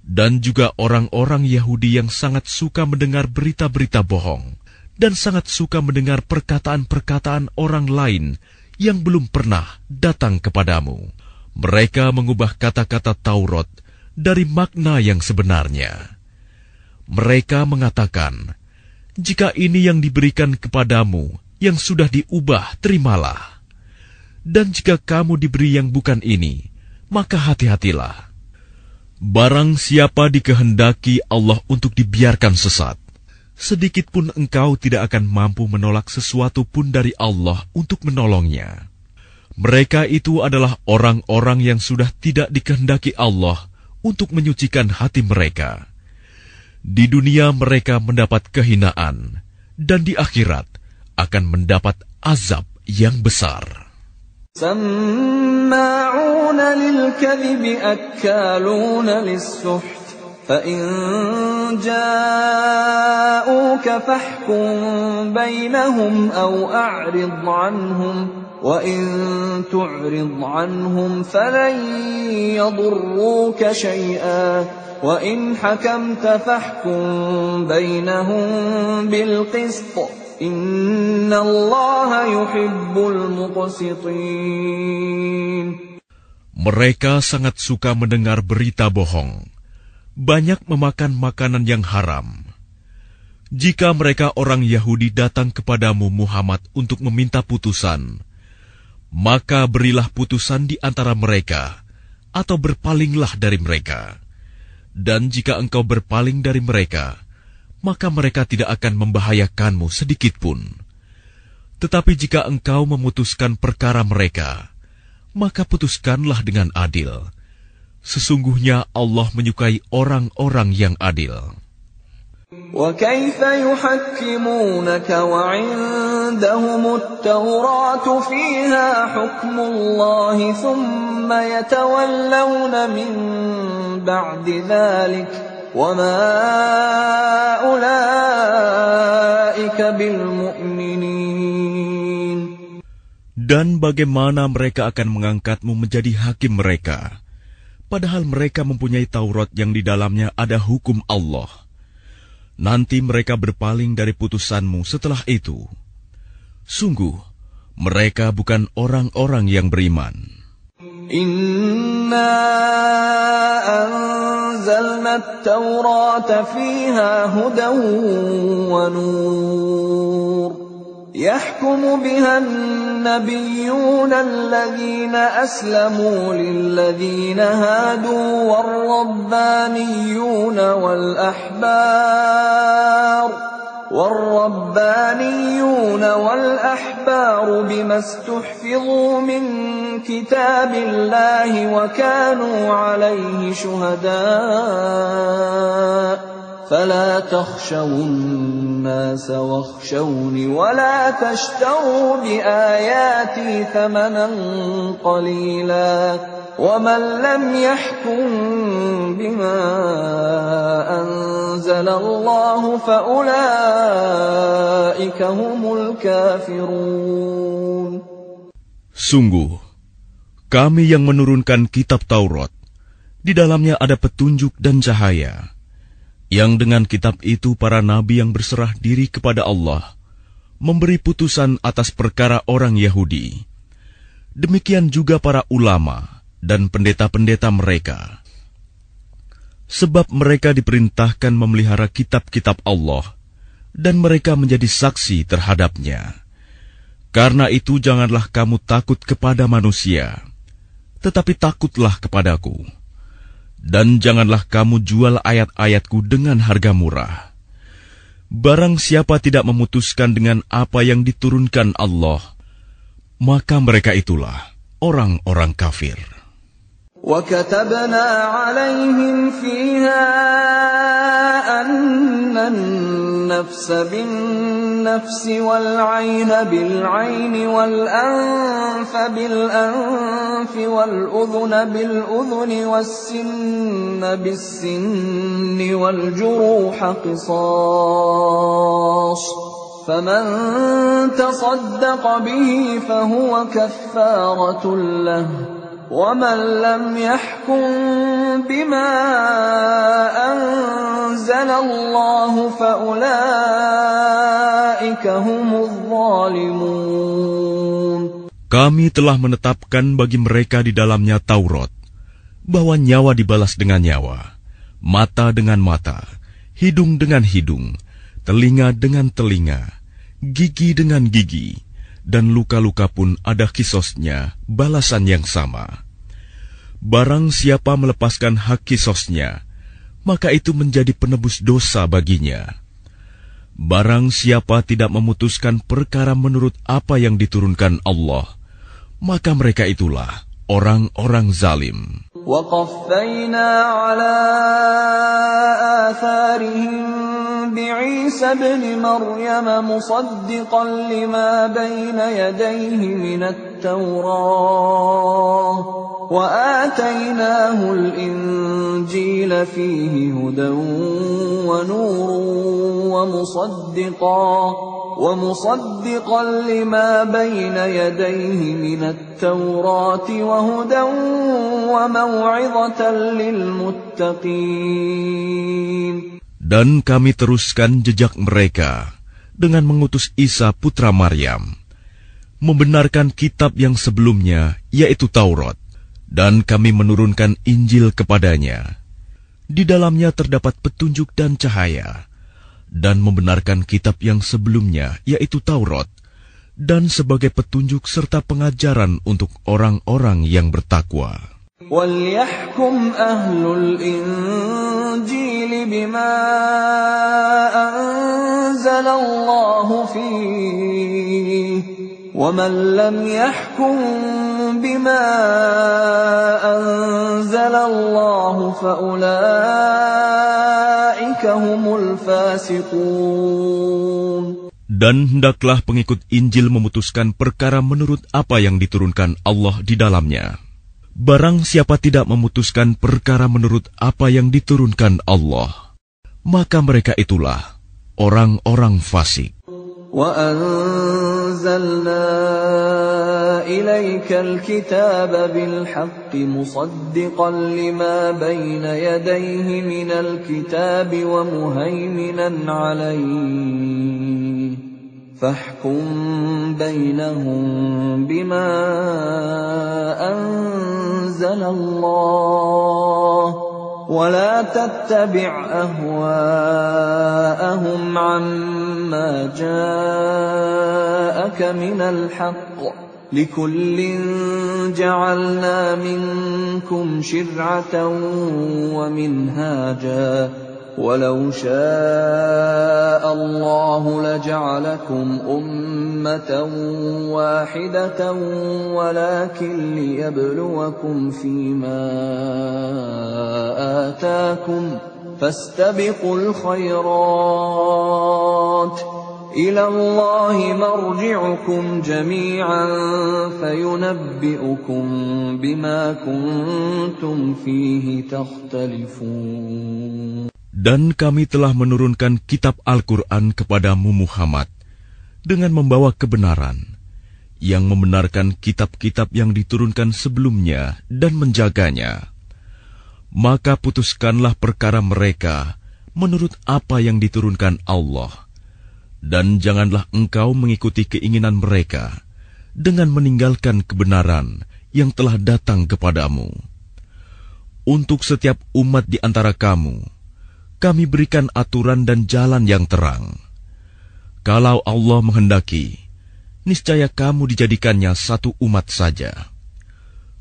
Dan juga orang-orang Yahudi yang sangat suka mendengar berita-berita bohong dan sangat suka mendengar perkataan-perkataan orang lain yang belum pernah datang kepadamu. Mereka mengubah kata-kata Taurat dari makna yang sebenarnya. Mereka mengatakan, "Jika ini yang diberikan kepadamu yang sudah diubah, terimalah. Dan jika kamu diberi yang bukan ini, maka hati-hatilah. Barang siapa dikehendaki Allah untuk dibiarkan sesat, sedikit pun engkau tidak akan mampu menolak sesuatu pun dari Allah untuk menolongnya. Mereka itu adalah orang-orang yang sudah tidak dikehendaki Allah untuk menyucikan hati mereka. Di dunia mereka mendapat kehinaan, dan di akhirat akan mendapat azab yang besar." سَمَّاعُونَ لِلْكَذِبِ أَكَّالُونَ لِلسُّحْتِ فَإِنْ جَاءُوكَ فَاحْكُمْ بَيْنَهُمْ أَوْ أَعْرِضْ عَنْهُمْ وَإِنْ تُعْرِضْ عَنْهُمْ فَلَنْ يَضُرُّوكَ شَيْئًا وَإِنْ حَكَمْتَ فَاحْكُمْ بَيْنَهُمْ بِالْقِسْطِ إِنَّ اللَّهَ يُحِبُّ الْمُقْسِطِينَ. Mereka sangat suka mendengar berita bohong. banyak memakan makanan yang haram. Jika mereka orang Yahudi datang kepadamu Muhammad untuk meminta putusan, maka berilah putusan di antara mereka, atau berpalinglah dari mereka. Dan jika engkau berpaling dari mereka, maka mereka tidak akan membahayakanmu sedikitpun. Tetapi jika engkau memutuskan perkara mereka, maka putuskanlah dengan adil. Sesungguhnya Allah menyukai orang-orang yang adil. وَكَيْفَ يُحَكِّمُونَكَ وَعِندَهُمُ التَّوْرَاةُ فِيهَا حُكْمُ اللَّهِ ثُمَّ يَتَوَلَّوْنَ مِن بَعْدِ ذَلِكَ وَمَا أُولَئِكَ بِالْمُؤْمِنِينَ. Dan bagaimana mereka akan mengangkatmu menjadi hakim mereka, padahal mereka mempunyai Taurat yang di dalamnya ada hukum Allah. Nanti mereka berpaling dari putusanmu setelah itu. Sungguh, mereka bukan orang-orang yang beriman. Inna anzalna at-taurata fiha hudan wa nur. يحكم بها النبيون الذين أسلموا للذين هادوا والربانيون والأحبار بما استحفظوا من كتاب الله وكانوا عليه شهداء فلا تخشوا الناس واخشوني ولا تشتروا بآياتي ثمنا قليلا ومن لم يحكم بما أنزل الله فأولئك هم الكافرون. Sungguh, kami yang menurunkan kitab Taurat, di dalamnya ada petunjuk dan cahaya, yang dengan kitab itu para nabi yang berserah diri kepada Allah memberi putusan atas perkara orang Yahudi. Demikian juga para ulama dan pendeta-pendeta mereka. Sebab mereka diperintahkan memelihara kitab-kitab Allah dan mereka menjadi saksi terhadapnya. Karena itu janganlah kamu takut kepada manusia, tetapi takutlah kepadaku. Dan janganlah kamu jual ayat-ayatku dengan harga murah. Barang siapa tidak memutuskan dengan apa yang diturunkan Allah, maka mereka itulah orang-orang kafir. وَكَتَبْنَا عَلَيْهِمْ فِيهَا أَنَّ النَّفْسَ بِالنَّفْسِ وَالْعَيْنَ بِالْعَيْنِ وَالْأَنفَ بِالْأَنفِ وَالْأُذُنَ بِالْأُذُنِ وَالسِّنَّ بِالسِّنِّ وَالْجُرُوحَ قِصَاصٌ فَمَنْ تَصَدَّقَ بِهِ فَهُوَ كَفَّارَةٌ لَهُ وَمَنْ لَمْ يَحْكُمْ بِمَا أَنزَلَ اللَّهُ فَأُولَئِكَ هُمُ الظَّالِمُونَ. Kami telah menetapkan bagi mereka di dalamnya Taurat, bahwa nyawa dibalas dengan nyawa, mata dengan mata, hidung dengan hidung, telinga dengan telinga, gigi dengan gigi, dan luka-luka pun ada qisosnya, balasan yang sama. Barang siapa melepaskan hak qisosnya, maka itu menjadi penebus dosa baginya. Barang siapa tidak memutuskan perkara menurut apa yang diturunkan Allah, maka mereka itulah orang-orang zalim. وَقَفَّيْنَا عَلَى آثَارِهِمْ بِعِيسَى ابْنِ مَرْيَمَ مُصَدِّقًا لِمَا بَيْنَ يَدَيْهِ مِنَ التَّوْرَاةِ وَآتَيْنَاهُ الْإِنْجِيلَ فِيهِ هُدًى وَنُورٌ وَمُصَدِّقًا لِمَا بَيْنَ يَدَيْهِ مِنَ التَّوْرَاةِ وَهُدًى وَمَوْعِظَةً لِلْمُتَّقِينَ. Dan kami teruskan jejak mereka dengan mengutus Isa putra Maryam, membenarkan kitab yang sebelumnya, yaitu Taurat, dan kami menurunkan Injil kepadanya. Di dalamnya terdapat petunjuk dan cahaya, dan membenarkan kitab yang sebelumnya, yaitu Taurat, dan sebagai petunjuk serta pengajaran untuk orang-orang yang bertakwa. وَلْيَحْكُمْ أَهْلُ الْإِنْجِيلِ بِمَا أَنْزَلَ اللَّهُ فِيهِ وَمَنْ لَمْ يَحْكُمْ بِمَا أَنْزَلَ اللَّهُ فَأُولَئِكَ هُمُ الْفَاسِقُونَ. Dan hendaklah pengikut Injil memutuskan perkara menurut apa yang diturunkan Allah di dalamnya. Barang siapa tidak memutuskan perkara menurut apa yang diturunkan Allah, maka mereka itulah orang-orang fasik. وَأَنزَلْنَا إِلَيْكَ الْكِتَابَ بِالْحَقِّ مُصَدِّقًا لِمَا بَيْنَ يَدَيْهِ مِنَ الْكِتَابِ وَمُهَيْمِنًا عَلَيْهِ فَاحْكُمْ بَيْنَهُم بِمَا أَنزَلَ اللَّهُ وَلَا تَتَّبِعْ أَهْوَاءَهُمْ عَمَّا جَاءَكَ مِنَ الْحَقِّ لِكُلٍّ جَعَلْنَا مِنكُمْ شِرْعَةً وَمِنْهَاجًا وَلَوْ شَاءَ اللَّهُ لَجَعَلَكُمْ أُمَّةً وَاحِدَةً وَلَكِنْ لِيَبْلُوَكُمْ فِيمَا آتَاكُمْ فَاسْتَبِقُوا الْخَيْرَاتِ إِلَى اللَّهِ مَرْجِعُكُمْ جَمِيعًا فَيُنَبِّئُكُم بِمَا كُنتُمْ فِيهِ تَخْتَلِفُونَ. Dan kami telah menurunkan kitab Al-Quran kepadamu Muhammad dengan membawa kebenaran, yang membenarkan kitab-kitab yang diturunkan sebelumnya dan menjaganya. Maka putuskanlah perkara mereka menurut apa yang diturunkan Allah, dan janganlah engkau mengikuti keinginan mereka dengan meninggalkan kebenaran yang telah datang kepadamu. Untuk setiap umat di antara kamu, kami berikan aturan dan jalan yang terang. Kalau Allah menghendaki, niscaya kamu dijadikannya satu umat saja.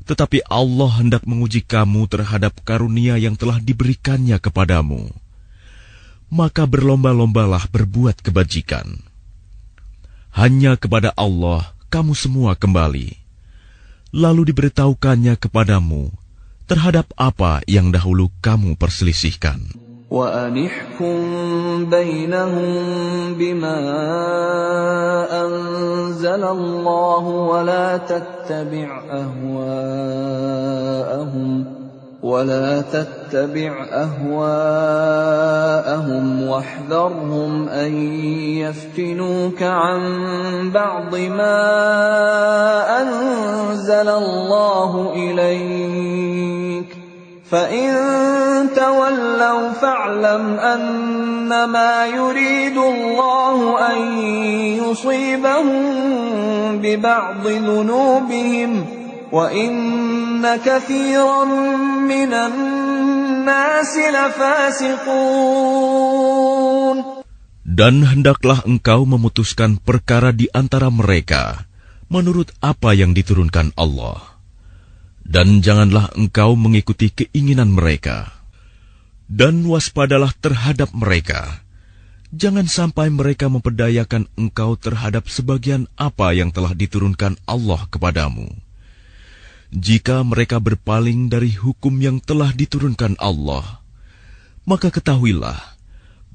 Tetapi Allah hendak menguji kamu terhadap karunia yang telah diberikannya kepadamu. Maka berlomba-lombalah berbuat kebajikan. Hanya kepada Allah kamu semua kembali. Lalu diberitahukannya kepadamu terhadap apa yang dahulu kamu perselisihkan. وَأَنِحْكُمْ بَيْنَهُم بِمَا أَنزَلَ اللَّهُ وَلَا تَتَّبِعْ أَهْوَاءَهُمْ وَاحْذَرْهُمْ أَن يَفْتِنُوكَ عَن بَعْضِ مَا أَنزَلَ اللَّهُ إِلَيْكَ فَإِن تَوَلَّوْا فَاعْلَمْ أَنَّمَا يُرِيدُ اللَّهُ أَن يُصِيبَهُم بِبَعْضِ ذُنُوبِهِمْ وَإِنَّ كَثِيرًا مِّنَ النَّاسِ لَفَاسِقُونَ. Dan hendaklah engkau memutuskan perkara di antara mereka menurut apa yang diturunkan Allah. Dan janganlah engkau mengikuti keinginan mereka. Dan waspadalah terhadap mereka. Jangan sampai mereka memperdayakan engkau terhadap sebagian apa yang telah diturunkan Allah kepadamu. Jika mereka berpaling dari hukum yang telah diturunkan Allah, maka ketahuilah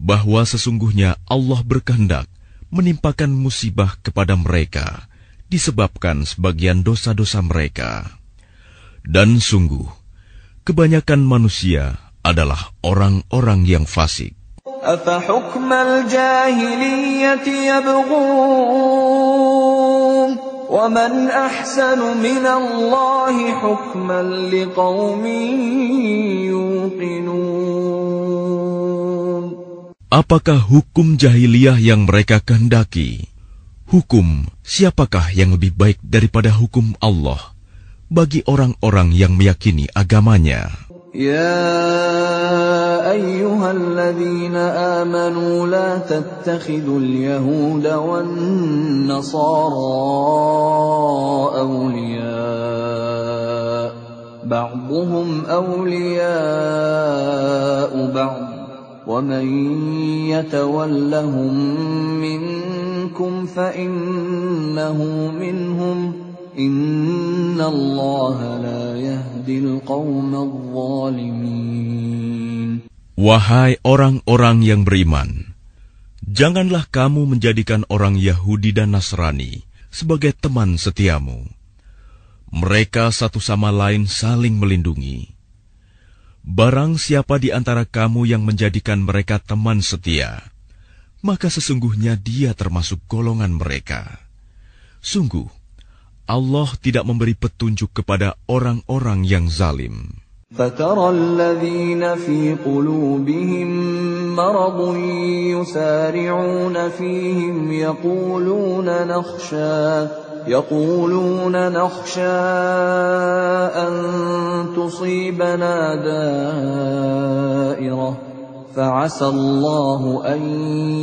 bahwa sesungguhnya Allah berkehendak menimpakan musibah kepada mereka disebabkan sebagian dosa-dosa mereka. Dan sungguh, kebanyakan manusia adalah orang-orang yang fasik. أَفَحُكْمَ الْجَاهِلِيَّةِ يَبْغُونَ وَمَنْ أَحْسَنُ مِنَ اللَّهِ حُكْمًا لِقَوْمٍ يُوقِنُونَ. Apakah hukum jahiliyah yang mereka kehendaki? Hukum siapakah yang lebih baik daripada hukum Allah bagi orang-orang yang meyakini agamanya? Ya الذين آمنوا لا تتخذوا اليهود والنصارى أولياء بعضهم أولياء بعض ومن يتولهم منكم فإنه منهم إن الله لا يهدي القوم الظالمين. Wahai orang-orang yang beriman, janganlah kamu menjadikan orang Yahudi dan Nasrani sebagai teman setiamu. Mereka satu sama lain saling melindungi. Barang siapa di antara kamu yang menjadikan mereka teman setia, maka sesungguhnya dia termasuk golongan mereka. Sungguh, Allah tidak memberi petunjuk kepada orang-orang yang zalim. فَتَرَى الَّذِينَ فِي قُلُوبِهِم مَّرَضٌ يُسَارِعُونَ فِيهِمْ يقولون نخشى أن تصيبنا دائرة فعسى الله أن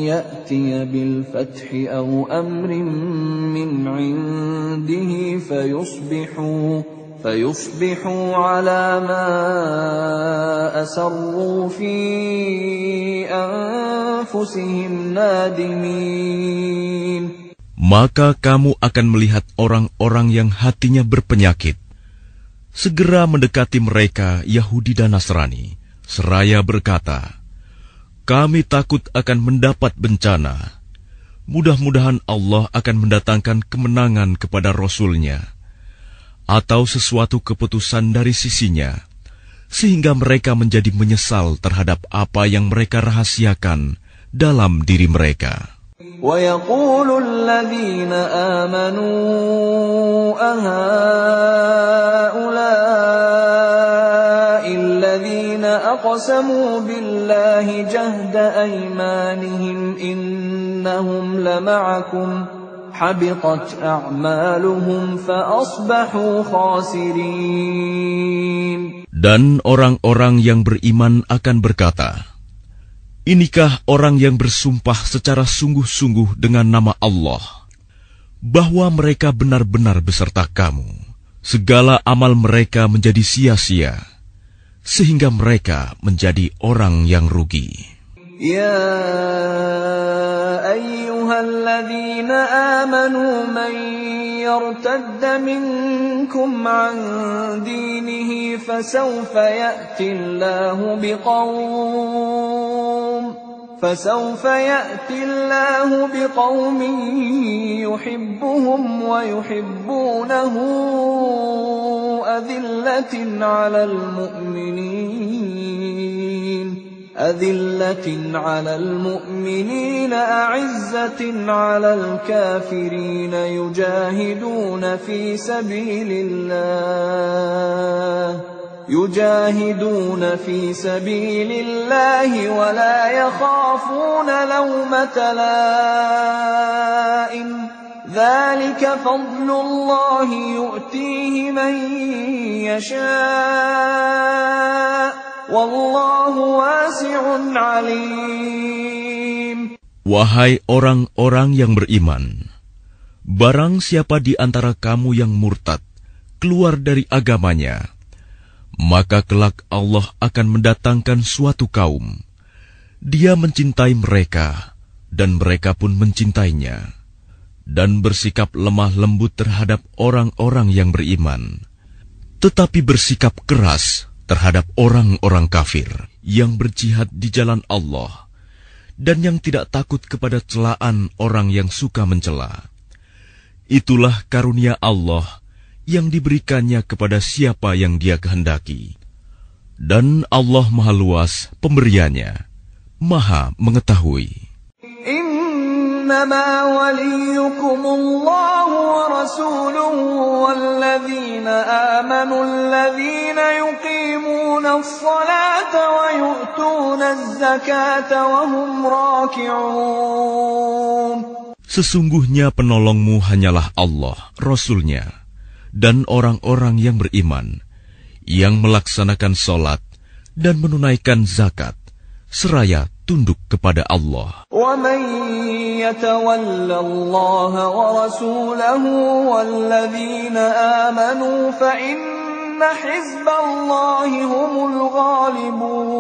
يأتي بالفتح أو أمر من عنده فيصبحوا على ما أسروا في أنفسهم نادمين. Maka kamu akan melihat orang-orang yang hatinya berpenyakit segera mendekati mereka Yahudi dan Nasrani, seraya berkata, kami takut akan mendapat bencana. Mudah-mudahan Allah akan mendatangkan kemenangan kepada Rasul-Nya, atau sesuatu keputusan dari sisinya, sehingga mereka menjadi menyesal terhadap apa yang mereka rahasiakan dalam diri mereka. وَيَقُولُ الَّذِينَ آمَنُوا أَهَؤُلَاءِ الَّذِينَ أَقْسَمُوا بِاللَّهِ جَهْدَ أَيْمَانِهِمْ إِنَّهُمْ لَمَعَكُمْ حَبِطَتْ أَعْمَالُهُمْ فَأَصْبَحُوا خَاسِرِينَ. Dan orang-orang yang beriman akan berkata, inikah orang yang bersumpah secara sungguh-sungguh dengan nama Allah, bahwa mereka benar-benar beserta kamu. Segala amal mereka menjadi sia-sia, sehingga mereka menjadi orang yang rugi. Ya ayyuhalladzina amanu man yartadda minkum an dinihi fasawfa ya'ti Allahu biqaumin yuhibbuhum wa yuhibbunahu أذلة على المؤمنين أعزة على الكافرين يجاهدون في سبيل الله ولا يخافون لومة لائم ذلك فضل الله يؤتيه من يشاء Wallahu wasi'un alim. Wahai orang-orang yang beriman, barang siapa di antara kamu yang murtad keluar dari agamanya, maka kelak Allah akan mendatangkan suatu kaum. Dia mencintai mereka dan mereka pun mencintainya, dan bersikap lemah lembut terhadap orang-orang yang beriman, tetapi bersikap keras terhadap orang-orang kafir yang berjihad di jalan Allah dan yang tidak takut kepada celaan orang yang suka mencela. Itulah karunia Allah yang diberikannya kepada siapa yang Dia kehendaki. Dan Allah Maha Luas pemberiannya, Maha mengetahui. إنما وليكم الله ورسوله والذين آمنوا الذين يقيمون الصلاة ويؤتون الزكاة وهم راكعون. Sesungguhnya penolongmu hanyalah Allah, Rasul-Nya, dan orang-orang yang beriman, yang melaksanakan sholat dan menunaikan zakat, seraya tunduk kepada Allah. وَمَن يَتَوَلَّ اللَّهَ وَرَسُولَهُ وَالَّذِينَ آمَنُوا فَإِنَّ حِزْبَ اللَّهِ هُمُ الْغَالِبُونَ.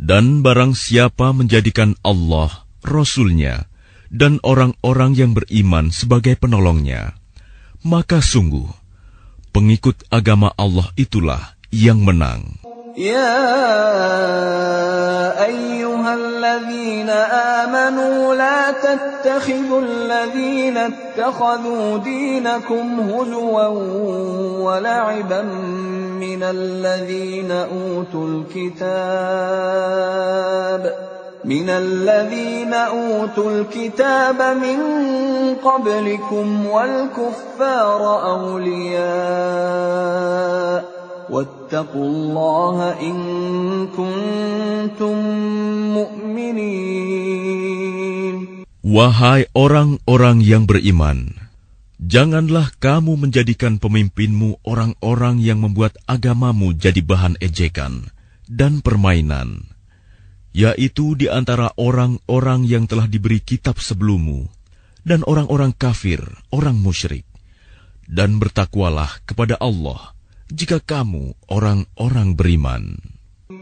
Dan barang siapa menjadikan Allah, Rasul-Nya, dan orang-orang yang beriman sebagai penolongnya, maka sungguh, pengikut agama Allah itulah yang menang. يا أيها الذين آمنوا لا تتخذوا الذين اتخذوا دينكم هزوا ولعبا من الذين أوتوا الكتاب من قبلكم والكفار أولياء واتقوا الله إن كنتم مؤمنين. Wahai orang-orang yang beriman, janganlah kamu menjadikan pemimpinmu orang-orang yang membuat agamamu jadi bahan ejekan dan permainan, yaitu di antara orang-orang yang telah diberi kitab sebelummu dan orang-orang kafir, orang musyrik. Dan bertakwalah kepada Allah jika kamu orang-orang beriman.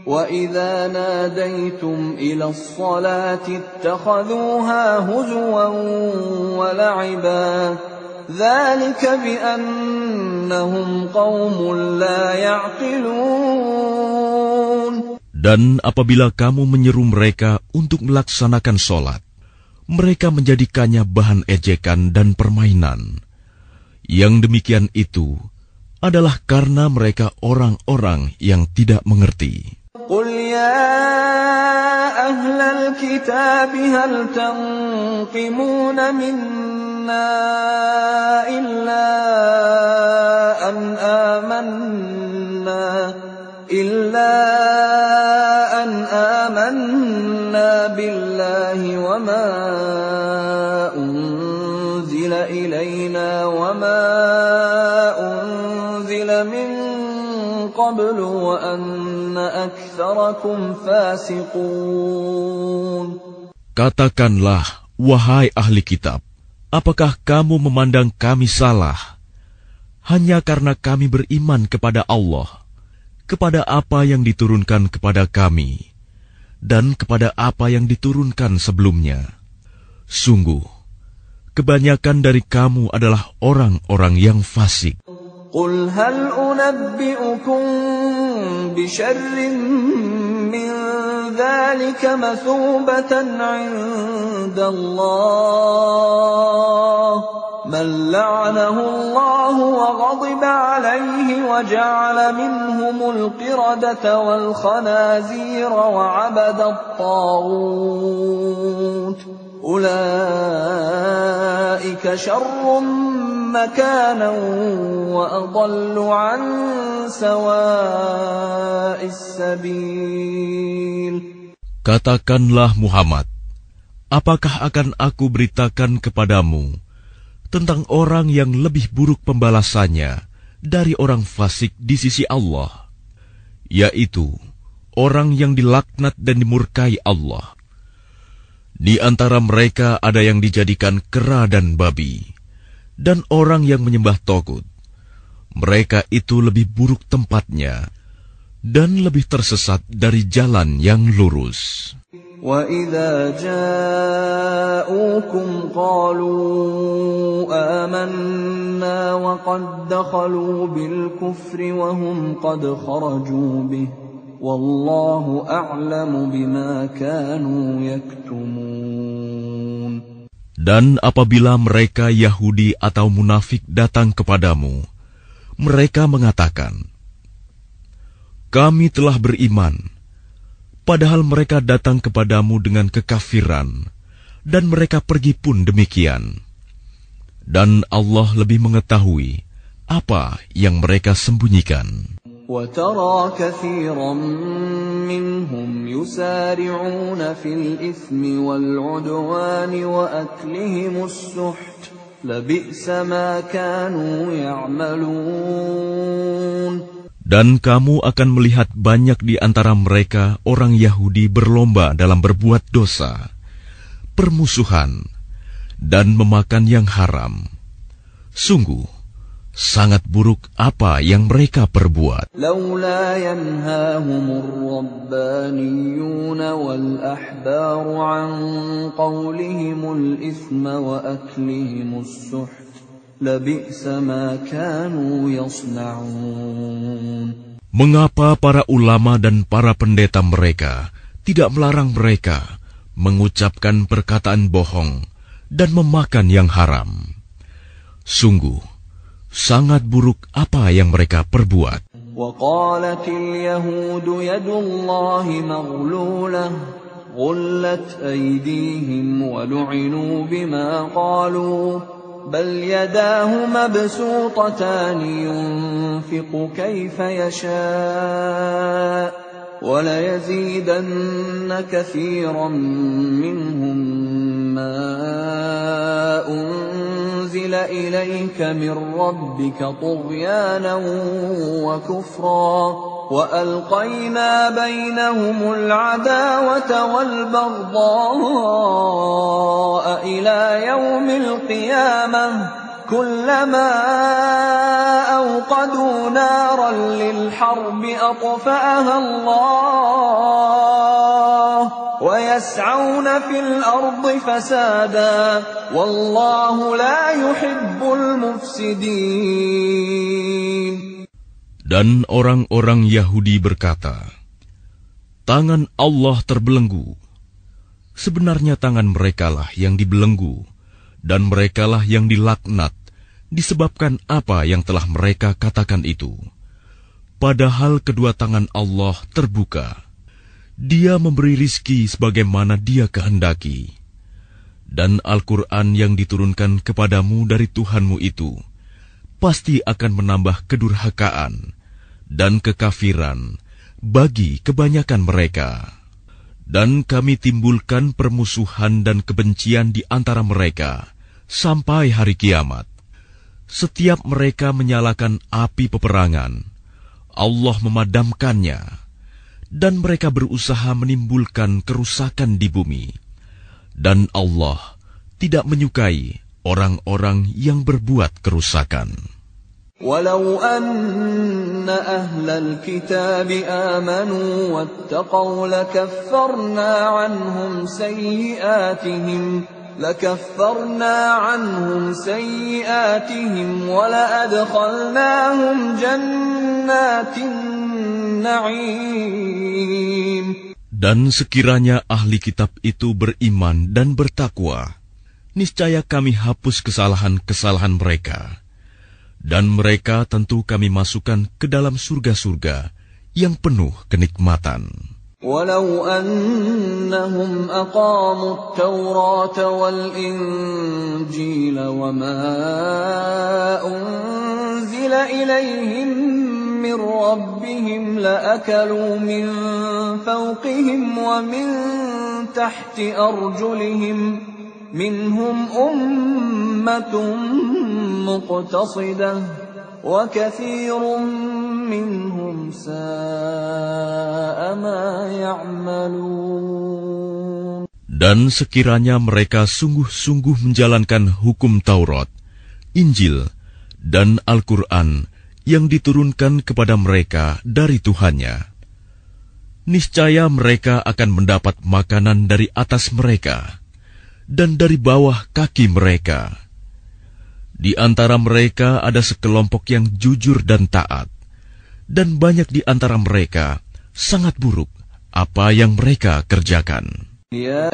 وَإِذَا نَادَيْتُمْ إِلَى الصَّلَاةِ اتَّخَذُوهَا هُزُوًا وَلَعِبًا ذَلِكَ بِأَنَّهُمْ قَوْمٌ لَا يَعْقِلُونَ. Dan apabila kamu menyeru mereka untuk melaksanakan sholat, mereka menjadikannya bahan ejekan dan permainan. Yang demikian itu adalah karena mereka orang-orang yang tidak mengerti. قُلْ يَا أَهْلَ الْكِتَابِ هَلْ تَنقِمُونَ مِنَّا إِلَّا أَنْ آمَنَّا بِاللَّهِ وَمَا أُنْزِلَ إِلَيْنَا وَمَا من قبل وأن أكثركم فاسقون. Katakanlah, wahai ahli kitab, apakah kamu memandang kami salah hanya karena kami beriman kepada Allah, kepada apa yang diturunkan kepada kami, dan kepada apa yang diturunkan sebelumnya? Sungguh, kebanyakan dari kamu adalah orang-orang yang fasik. قُلْ هَلْ أُنَبِّئُكُمْ بِشَرٍّ مِّن ذَلِكَ مَثُوبَةً عِندَ اللَّهِ مَن لَّعَنَهُ اللَّهُ وَغَضِبَ عَلَيْهِ وَجَعَلَ مِنْهُمُ الْقِرَدَةَ وَالْخَنَازِيرَ وَعَبَدَ الطَّاغُوتَ أُولَئِكَ شَرٌّ مَكَانًا وَأَضَلُّ عَن سَوَاءِ السَّبِيلِ. Katakanlah Muhammad, apakah akan aku beritakan kepadamu tentang orang yang lebih buruk pembalasannya dari orang fasik di sisi Allah, yaitu orang yang dilaknat dan dimurkai Allah. Di antara mereka ada yang dijadikan kera dan babi, dan orang yang menyembah togut. Mereka itu lebih buruk tempatnya dan lebih tersesat dari jalan yang lurus. وَإِذَا جَاءُوكُمْ قَالُوا آمَنَّا وَقَدْ دَخَلُوا بِالْكُفْرِ وَهُمْ قَدْ خَرَجُوا بِهِ وَاللَّهُ أَعْلَمُ بِمَا كَانُوا يَكْتُمُونَ. Dan apabila mereka Yahudi atau munafik datang kepadamu, mereka mengatakan, "Kami telah beriman," padahal mereka datang kepadamu dengan kekafiran, dan mereka pergi pun demikian. Dan Allah lebih mengetahui apa yang mereka sembunyikan. وَتَرَى كَثِيرًا مِّنْهُمْ يُسَارِعُونَ فِي الْإِثْمِ وَالْعُدْوَانِ وَأَكْلِهِمُ السُّحْتَ لَبِئْسَ مَا كَانُوا يَعْمَلُونَ. Dan kamu akan melihat banyak di antara mereka orang Yahudi berlomba dalam berbuat dosa, permusuhan, dan memakan yang haram. Sungguh, sangat buruk apa yang mereka perbuat. لولا ينهاهم الربانيون والأحبار عن قولهم الإثم وأكلهم السحت لبئس ما كانوا يصنعون. Mengapa para ulama dan para pendeta mereka tidak melarang mereka mengucapkan perkataan bohong dan memakan yang haram? Sungguh, sangat buruk apa yang mereka perbuat. وقالت اليهود يد الله مغلولة غلت أيديهم ولعنوا بما قالوا بل يداه مبسوطتان ينفق كيف يشاء وليزيدن كثيرا منهم ما أنزل إليك من ربك طغيانا وكفرا وألقينا بينهم العداوة والبغضاء إلى يوم القيامة كلما أوقدوا نارا للحرب أطفأها الله ويسعون في الأرض فسادا والله لا يحب المفسدين. Dan orang-orang Yahudi berkata, tangan Allah terbelenggu. Sebenarnya tangan merekalah yang dibelenggu, dan merekalah yang dilaknat, disebabkan apa yang telah mereka katakan itu. Padahal kedua tangan Allah terbuka. Dia memberi rizki sebagaimana Dia kehendaki. Dan Al-Quran yang diturunkan kepadamu dari Tuhanmu itu pasti akan menambah kedurhakaan dan kekafiran bagi kebanyakan mereka. Dan kami timbulkan permusuhan dan kebencian di antara mereka sampai hari kiamat. Setiap mereka menyalakan api peperangan, Allah memadamkannya, dan mereka berusaha menimbulkan kerusakan di bumi. Dan Allah tidak menyukai orang-orang yang berbuat kerusakan. ولو أن أهل الكتاب آمنوا واتقوا لكفرنا عنهم سيئاتهم ولأدخلناهم جنات النعيم. Dan sekiranya ahli kitab itu beriman dan bertakwa, niscaya kami hapus kesalahan-kesalahan mereka. Dan mereka tentu kami masukkan ke dalam surga-surga yang penuh kenikmatan. ولو أنهم أقاموا التوراة والإنجيل وما أنزل إليهم من ربهم لأكلوا من فوقهم ومن تحت أرجلهم منهم أمة مقتصدة وكثير منهم ساء ما يعملون. Dan sekiranya mereka sungguh-sungguh menjalankan hukum Taurat, Injil, dan Al-Quran yang diturunkan kepada mereka dari Tuhannya, niscaya mereka akan mendapat makanan dari atas mereka dan dari bawah kaki mereka. Di antara mereka ada sekelompok yang jujur dan taat, dan banyak di antara mereka sangat buruk apa yang mereka kerjakan. Ya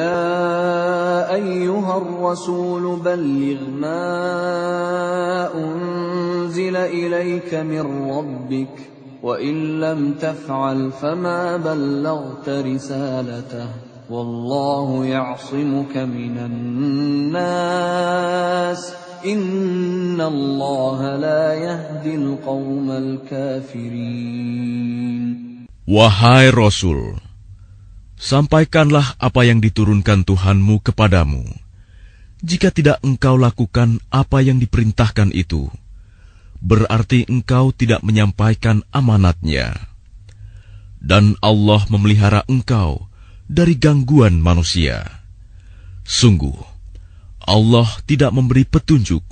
ayyuhar rasul balligh ma unzila ilayka min rabbik wa in lam taf'al fama ballaghta risalatahu wallahu ya'simuka minan nas innallaha la yahdil qaumal kafirin. Wahai Rasul, sampaikanlah apa yang diturunkan Tuhanmu kepadamu. Jika tidak engkau lakukan apa yang diperintahkan itu, berarti engkau tidak menyampaikan amanatnya. Dan Allah memelihara engkau dari gangguan manusia. Sungguh, Allah tidak memberi petunjuk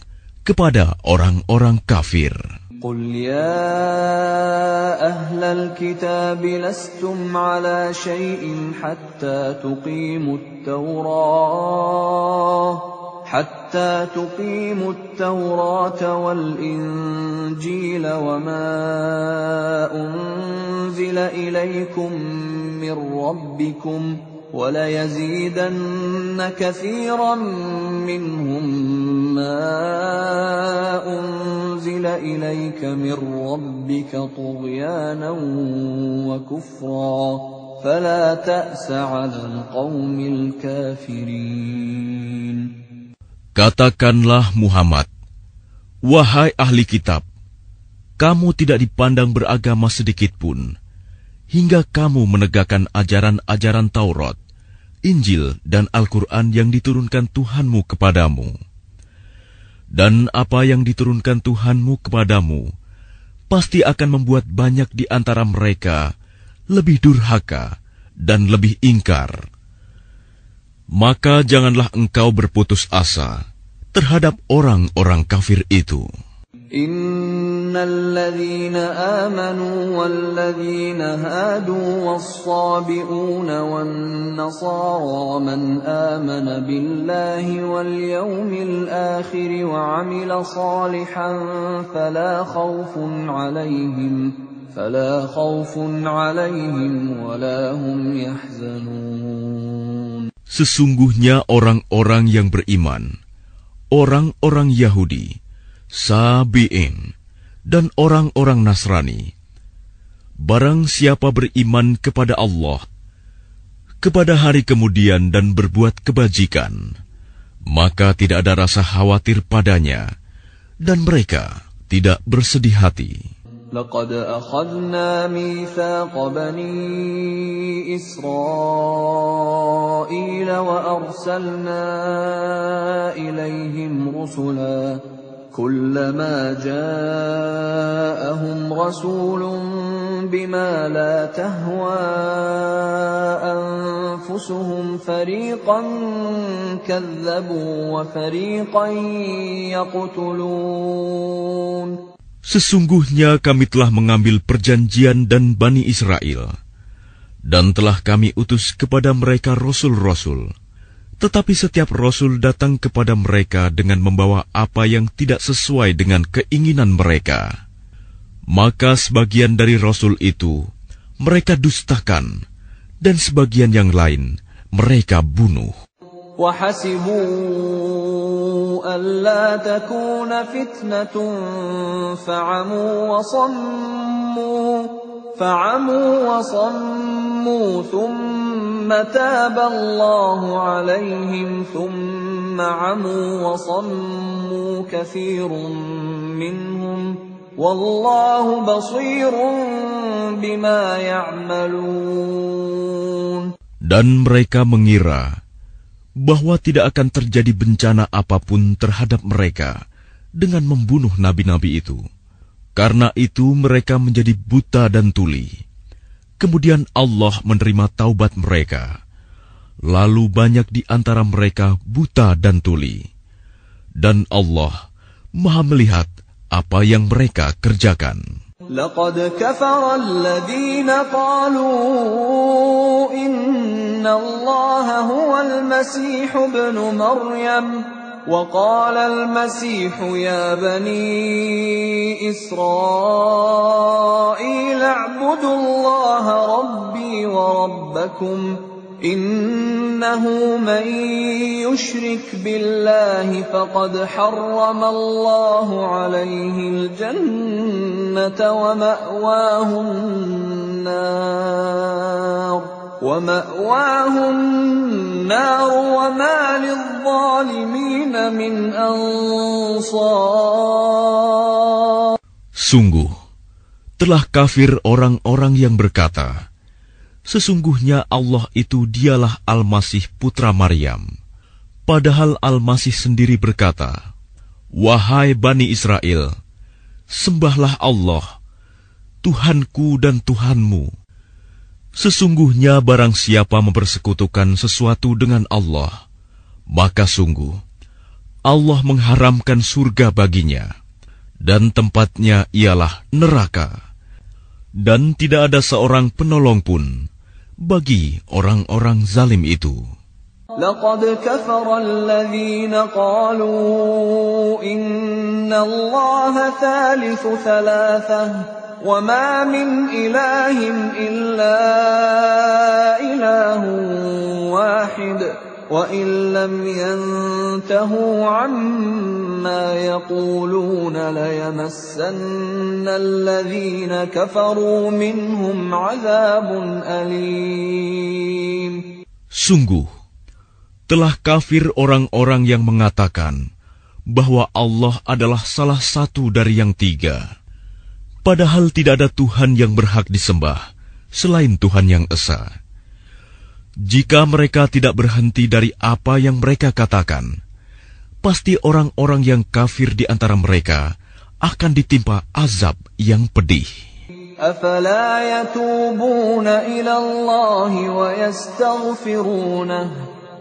kepada orang-orang kafir. قل يا أهل الكتاب لستم على شيء حتى تقيموا التوراة والإنجيل وما أنزل إليكم من ربكم وَلَيَزِيدَنَّ كَثِيرًا مِّنْهُمْ مَا أُنزِلَ إِلَيْكَ مِنْ رَبِّكَ طُغْيَانًا وَكُفْرًا فَلَا تَأْسَ عَلَى الْقَوْمِ الْكَافِرِينَ. Katakanlah Muhammad, wahai ahli kitab, kamu tidak dipandang beragama sedikitpun, hingga kamu menegakkan ajaran-ajaran Taurat, Injil, dan Al-Quran yang diturunkan Tuhanmu kepadamu. Dan apa yang diturunkan Tuhanmu kepadamu, pasti akan membuat banyak di antara mereka lebih durhaka dan lebih ingkar. Maka janganlah engkau berputus asa terhadap orang-orang kafir itu. الذين آمنوا والذين هادوا والصابئون والنصارى من آمن بالله واليوم الآخر وعمل صالحا فلا خوف عليهم ولا هم يحزنون. Sesungguhnya orang-orang yang beriman, orang-orang Yahudi, Sabi'in, dan orang-orang Nasrani, barang siapa beriman kepada Allah, kepada hari kemudian dan berbuat kebajikan, maka tidak ada rasa khawatir padanya, dan mereka tidak bersedih hati. لقد أخذنا ميثاق بني إسرائيل وأرسلنا إليهم رسلا كلما جاءهم رسول بما لا تهوى أنفسهم فريقا كذبوا وفريقا يقتلون. Sesungguhnya kami telah mengambil perjanjian dan Bani Israel, dan telah kami utus kepada mereka rasul-rasul. Tetapi setiap rasul datang kepada mereka dengan membawa apa yang tidak sesuai dengan keinginan mereka. Maka sebagian dari rasul itu mereka dustakan, dan sebagian yang lain mereka bunuh. وَحَسِبُوا أَلَّا تَكُونَ فِتْنَةٌ فَعَمُوا وَصَمُّوا ثُمَّ تَابَ اللَّهُ عَلَيْهِمْ ثُمَّ عَمُوا وَصَمُّوا كَثِيرٌ مِّنْهُمْ وَاللَّهُ بَصِيرٌ بِمَا يَعْمَلُونَ. Dan mereka mengira bahwa tidak akan terjadi bencana apapun terhadap mereka dengan membunuh nabi-nabi itu. Karena itu mereka menjadi buta dan tuli. Kemudian Allah menerima taubat mereka. Lalu banyak di antara mereka buta dan tuli. Dan Allah Maha melihat apa yang mereka kerjakan. لقد كفر الذين قالوا إن الله هو المسيح ابن مريم وقال المسيح يا بني إسرائيل اعبدوا الله ربي وربكم إنه من يشرك بالله فقد حرم الله عليه الجنة ومأواه النار وما للظالمين من أنصار. Sungguh, telah kafir orang-orang yang berkata, sesungguhnya Allah itu dialah Al-Masih putra Maryam. Padahal Al-Masih sendiri berkata, wahai Bani Israel, Sembahlah Allah, Tuhanku dan Tuhanmu. Sesungguhnya barang siapa mempersekutukan sesuatu dengan Allah, maka sungguh Allah mengharamkan surga baginya, dan tempatnya ialah neraka. Dan tidak ada seorang penolong pun bagi orang-orang zalim itu. لقد كفر الذين قالوا إن الله ثالث ثلاثة وما من إله إلا إله واحد وإن لم ينتهوا عما يقولون ليمسن الذين كفروا منهم عذاب أليم. Sungguh, telah kafir orang-orang yang mengatakan bahwa Allah adalah salah satu dari yang tiga, padahal tidak ada Tuhan yang berhak disembah selain Tuhan yang esa. Jika mereka tidak berhenti dari apa yang mereka katakan, pasti orang-orang yang kafir di antara mereka akan ditimpa azab yang pedih. أفلا يتوبون إلى الله ويستغفرونه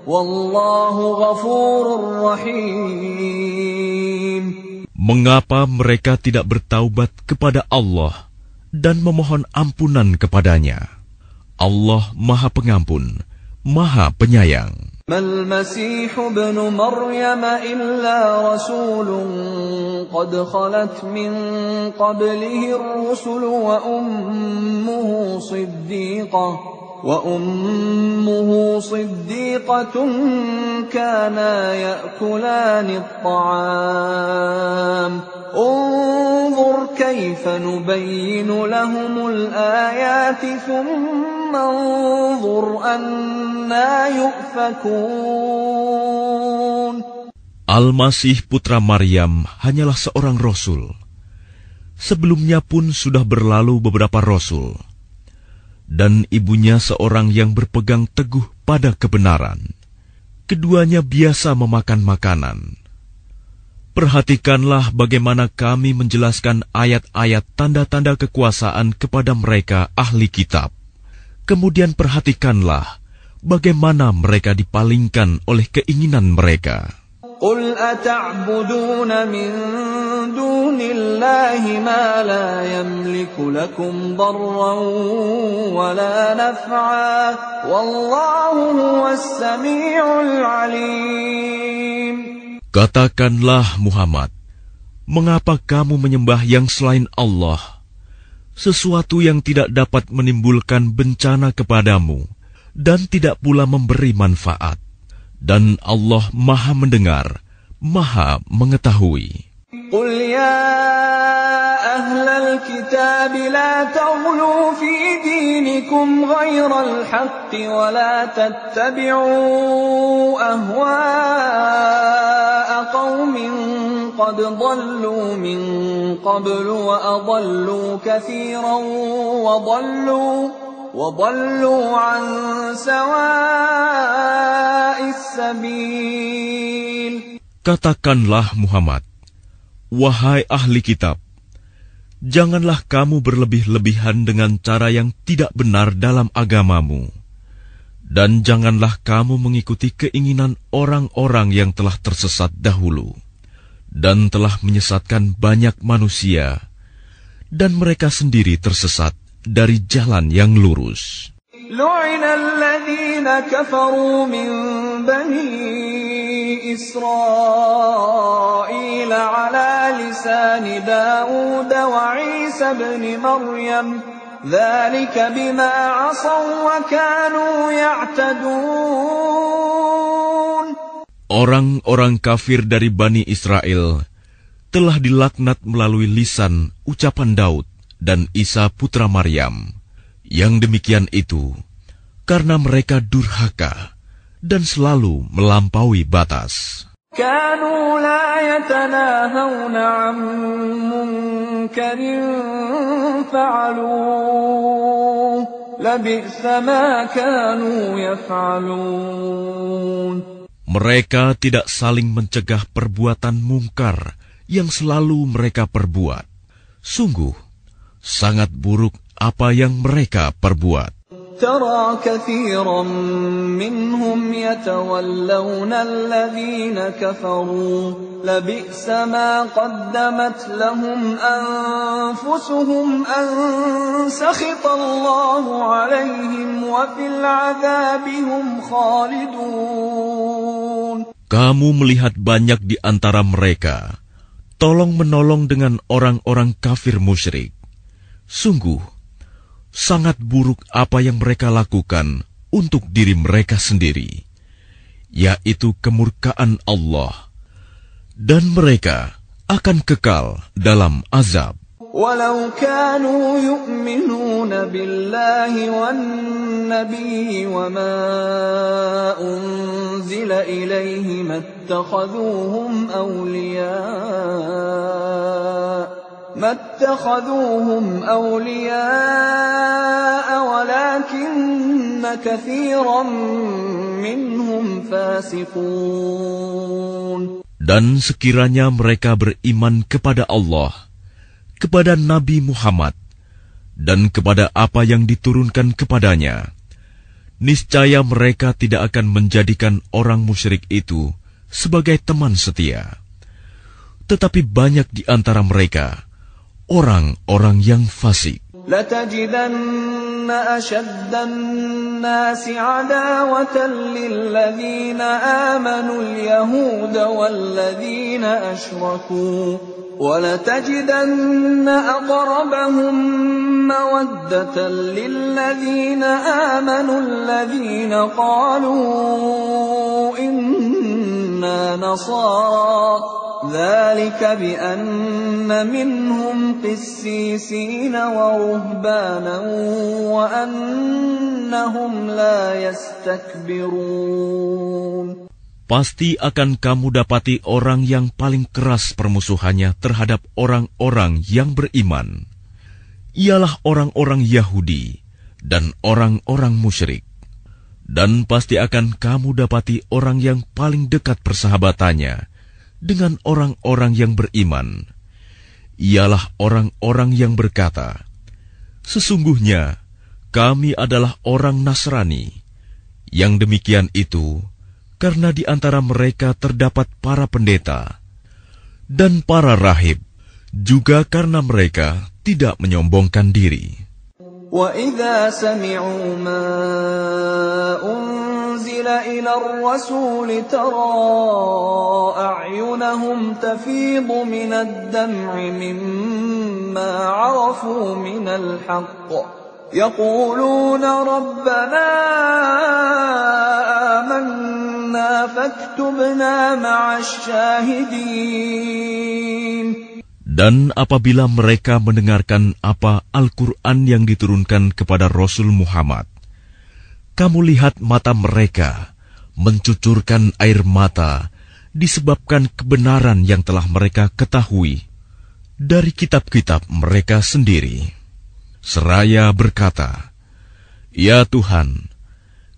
والله غفور رحيم. Mengapa mereka tidak bertaubat kepada Allah dan memohon ampunan kepadanya? Allah Maha Pengampun, Maha Penyayang. ما المسيح ابن مريم إلا رسول قد خلت من قبله الرسل وأمه صديقة كانا يأكلان الطعام انظر كيف نبين لهم الآيات ثم انظر أنا يؤفكون. Al-Masih putra Maryam hanyalah seorang rasul. Sebelumnya pun sudah berlalu beberapa rasul, dan ibunya seorang yang berpegang teguh pada kebenaran. Keduanya biasa memakan makanan. Perhatikanlah bagaimana kami menjelaskan ayat-ayat tanda-tanda kekuasaan kepada mereka ahli kitab. Kemudian perhatikanlah bagaimana mereka dipalingkan oleh keinginan mereka. قل أتعبدون من دون الله ما لا يملك لكم ضرا ولا نفعا والله هو السميع العليم. Katakanlah Muhammad, mengapa kamu menyembah yang selain Allah, sesuatu yang tidak dapat menimbulkan bencana kepadamu dan tidak pula memberi manfaat? Dan Allah Maha Mendengar, Maha Mengetahui. قل يا أهل الكتاب لا تغلوا في دينكم غير الحق ولا تتبعوا أهواء قوم قد ضلوا من قبل وأضلوا كثيرا وضلوا عن سواء السبيل. Katakanlah Muhammad, wahai ahli kitab, janganlah kamu berlebih-lebihan dengan cara yang tidak benar dalam agamamu, dan janganlah kamu mengikuti keinginan orang-orang yang telah tersesat dahulu, dan telah menyesatkan banyak manusia, dan mereka sendiri tersesat dari jalan yang lurus. لعن الذين كفروا من بني إسرائيل على لسان داود وعيسى بن مريم ذلك بما عصوا وكانوا يعتدون. Orang-orang kafir dari Bani Israel telah dilaknat melalui lisan ucapan Daud dan Isa putra Maryam. Yang demikian itu karena mereka durhaka dan selalu melampaui batas. كانوا لا يتناهون عن منكر فعلوه لبئس ما كانوا يفعلون. Mereka tidak saling mencegah perbuatan mungkar yang selalu mereka perbuat. Sungguh, sangat buruk apa yang mereka perbuat. ترى كثيرا منهم يتولون الذين كفروا لبئس ما قدمت لهم أنفسهم أن سخط الله عليهم وفي العذاب هم خالدون. Kamu melihat banyak di antara mereka tolong-menolong dengan orang-orang kafir musyrik. Sungguh, sangat buruk apa yang mereka lakukan untuk diri mereka sendiri, yaitu kemurkaan Allah, dan mereka akan kekal dalam azab. ولو كانوا يؤمنون بالله والنبي وما أنزل إليه ما اتخذوهم أولياء ولكن كثيرا منهم فاسقون. Dan sekiranya mereka beriman kepada Allah, kepada Nabi Muhammad, dan kepada apa yang diturunkan kepadanya, niscaya mereka tidak akan menjadikan orang musyrik itu sebagai teman setia. Tetapi banyak di antara mereka orang-orang yang fasik. لتجدن أشد الناس عداوة للذين آمنوا اليهود والذين أشركوا ولتجدن أقربهم مودة للذين آمنوا الذين قالوا إنا نصارى ذلك بأن منهم قسيسين ورهبانا وأنهم لا يستكبرون. Pasti akan kamu dapati orang yang paling keras permusuhannya terhadap orang-orang yang beriman. Ialah orang-orang Yahudi dan orang-orang musyrik. Dan pasti akan kamu dapati orang yang paling dekat persahabatannya dengan orang-orang yang beriman. Ialah orang-orang yang berkata, "Sesungguhnya kami adalah orang Nasrani." Yang demikian itu karena di antara mereka terdapat para pendeta dan para rahib, juga karena mereka tidak menyombongkan diri. وَإِذَا سَمِعُوا مَا أُنزِلَ إِلَى الرَّسُولِ تَرَى أَعْيُنَهُمْ تَفِيضُ مِنَ الدَّمْعِ مِمَّا عَرَفُوا مِنَ الْحَقِّ يَقُولُونَ رَبَّنَا آمَنَّا فَاكْتُبْنَا مَعَ الشَّاهِدِينَ. Dan apabila mereka mendengarkan apa Al-Quran yang diturunkan kepada Rasul Muhammad, kamu lihat mata mereka mencucurkan air mata disebabkan kebenaran yang telah mereka ketahui dari kitab-kitab mereka sendiri. Seraya berkata, "Ya Tuhan,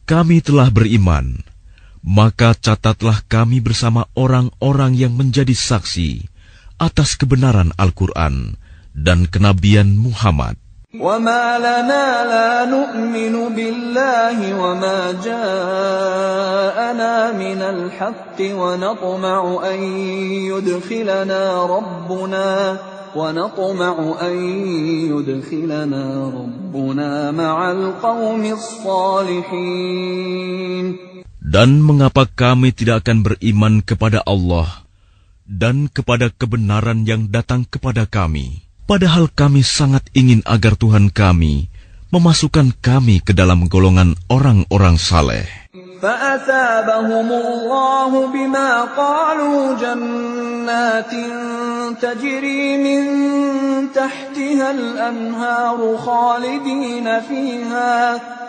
kami telah beriman, maka catatlah kami bersama orang-orang yang menjadi saksi atas kebenaran Al-Quran dan kenabian Muhammad." وَمَا لَنَا لَا نُؤْمِنُ بِاللَّهِ وَمَا جَاءَنَا مِنَ الْحَقِّ وَنَطْمَعُ أَن يُدْخِلَنَا رَبُّنَا مَعَ الْقَوْمِ الصَّالِحِينَ. Dan mengapa kami tidak akan beriman kepada Allah dan kepada kebenaran yang datang kepada kami, padahal kami sangat ingin agar Tuhan kami memasukkan kami ke dalam golongan orang-orang saleh. فَأَثَابَهُمُ اللَّهُ بِمَا قَالُوا جَنَّاتٍ تَجْرِي مِن تَحْتِهَا الْأَنْهَارُ خَالِدِينَ فِيهَا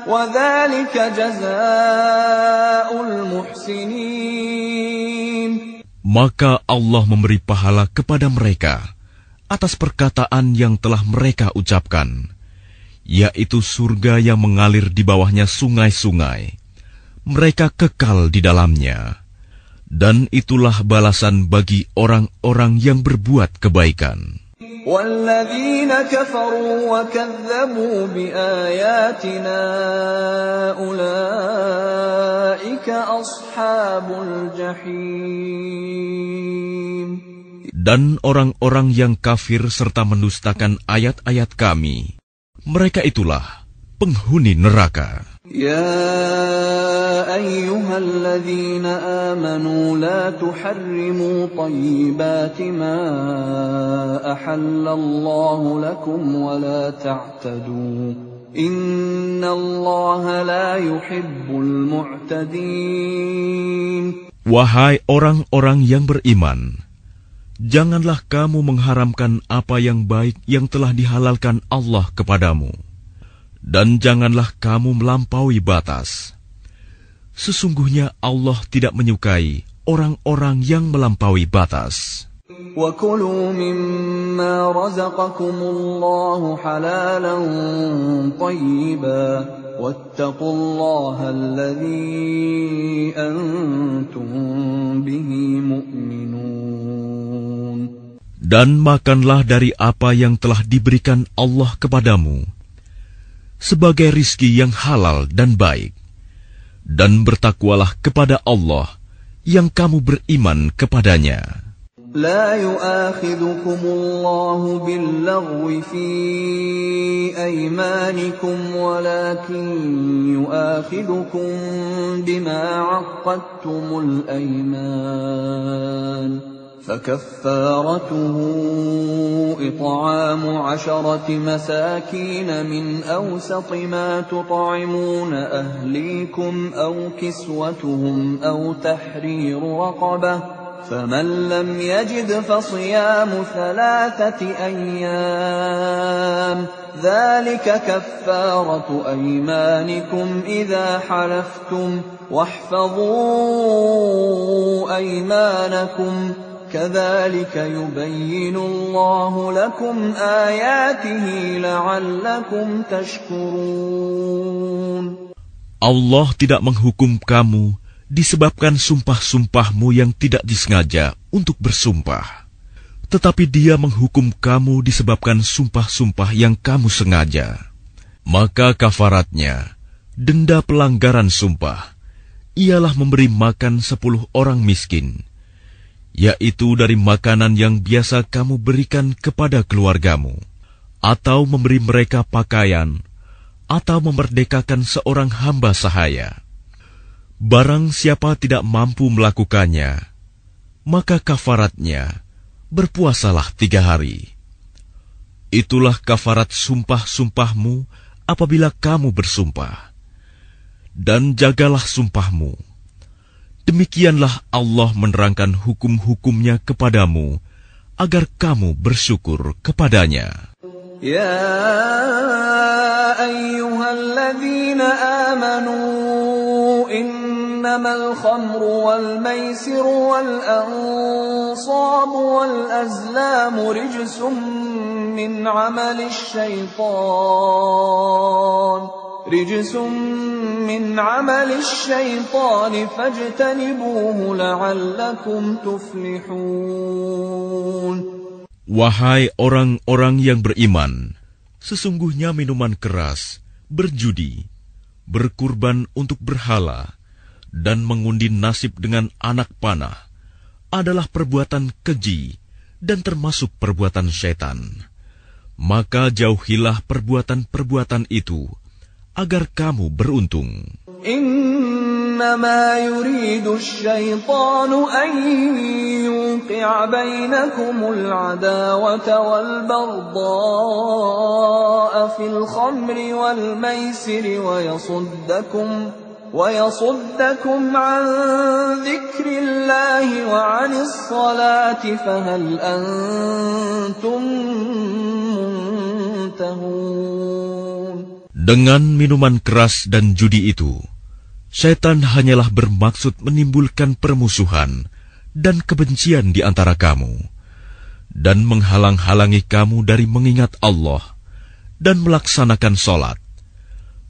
وَذَلِكَ جَزَاءُ الْمُحْسِنِينَ. Maka Allah memberi pahala kepada mereka atas perkataan yang telah mereka ucapkan, yaitu surga yang mengalir di bawahnya sungai-sungai. Mereka kekal di dalamnya, dan itulah balasan bagi orang-orang yang berbuat kebaikan. والذين كفروا وكذبوا بآياتنا أولئك أصحاب الجحيم. Dan orang-orang yang kafir serta mendustakan ayat-ayat Kami, mereka itulah penghuni neraka. يا أيها الذين آمنوا لا تحرموا طيبات ما أحل الله لكم ولا تعتدوا إن الله لا يحب المعتدين. Wahai orang-orang yang beriman, janganlah kamu mengharamkan apa yang baik yang telah dihalalkan Allah kepadamu. Dan janganlah kamu melampaui batas. Sesungguhnya Allah tidak menyukai orang-orang yang melampaui batas. وَكُلُوا مِمَّا رَزَقَكُمُ اللَّهُ حَلَالًا طَيِّبًا وَاتَّقُوا اللَّهَ الَّذِي أَنْتُمْ بِهِ مُؤْمِنُونَ. Dan makanlah dari apa yang telah diberikan Allah kepadamu sebagai rizki yang halal dan baik, dan bertakwalah kepada Allah yang kamu beriman kepadanya. لا يؤاخذكم الله باللغو في أيمانكم ولكن يؤاخذكم بما عقدتم الأيمان فكفارته إطعام 10 مساكين من أوسط ما تطعمون أهليكم أو كسوتهم أو تحرير رقبة فمن لم يجد فصيام 3 أيام ذلك كفارة أيمانكم إذا حلفتم واحفظوا أيمانكم كذلك يبين الله لكم آياته لعلكم تشكرون. Allah tidak menghukum kamu disebabkan sumpah-sumpahmu yang tidak disengaja untuk bersumpah. Tetapi Dia menghukum kamu disebabkan sumpah-sumpah yang kamu sengaja. Maka kafaratnya, denda pelanggaran sumpah, ialah memberi makan 10 orang miskin, yaitu dari makanan yang biasa kamu berikan kepada keluargamu, atau memberi mereka pakaian, atau memerdekakan seorang hamba sahaya. Barang siapa tidak mampu melakukannya, maka kafaratnya berpuasalah 3 hari. Itulah kafarat sumpah-sumpahmu apabila kamu bersumpah. Dan jagalah sumpahmu. Demikianlah Allah menerangkan hukum-hukumnya kepadamu, agar kamu bersyukur kepadanya. Ya ayyuhalladzina amanu innamal khamru wal maisiru wal ansabu wal azlamu rijsum min amali syaitan fajtanibuhu la'allakum tuflihun. Wahai orang-orang yang beriman, sesungguhnya minuman keras, berjudi, berkurban untuk berhala, dan mengundi nasib dengan anak panah adalah perbuatan keji dan termasuk perbuatan syaitan. Maka jauhilah perbuatan-perbuatan itu, agar kamu beruntung. Innama yuridu asy-syaitanu an yuqi'a bainakumul 'adawata wal baghdha'a fil khamri wal maisiri wa yasuddakum 'an dzikrillahi wa 'anis salati fahal antum muntahun. Dengan minuman keras dan judi itu, syaitan hanyalah bermaksud menimbulkan permusuhan dan kebencian di antara kamu, dan menghalang-halangi kamu dari mengingat Allah dan melaksanakan sholat.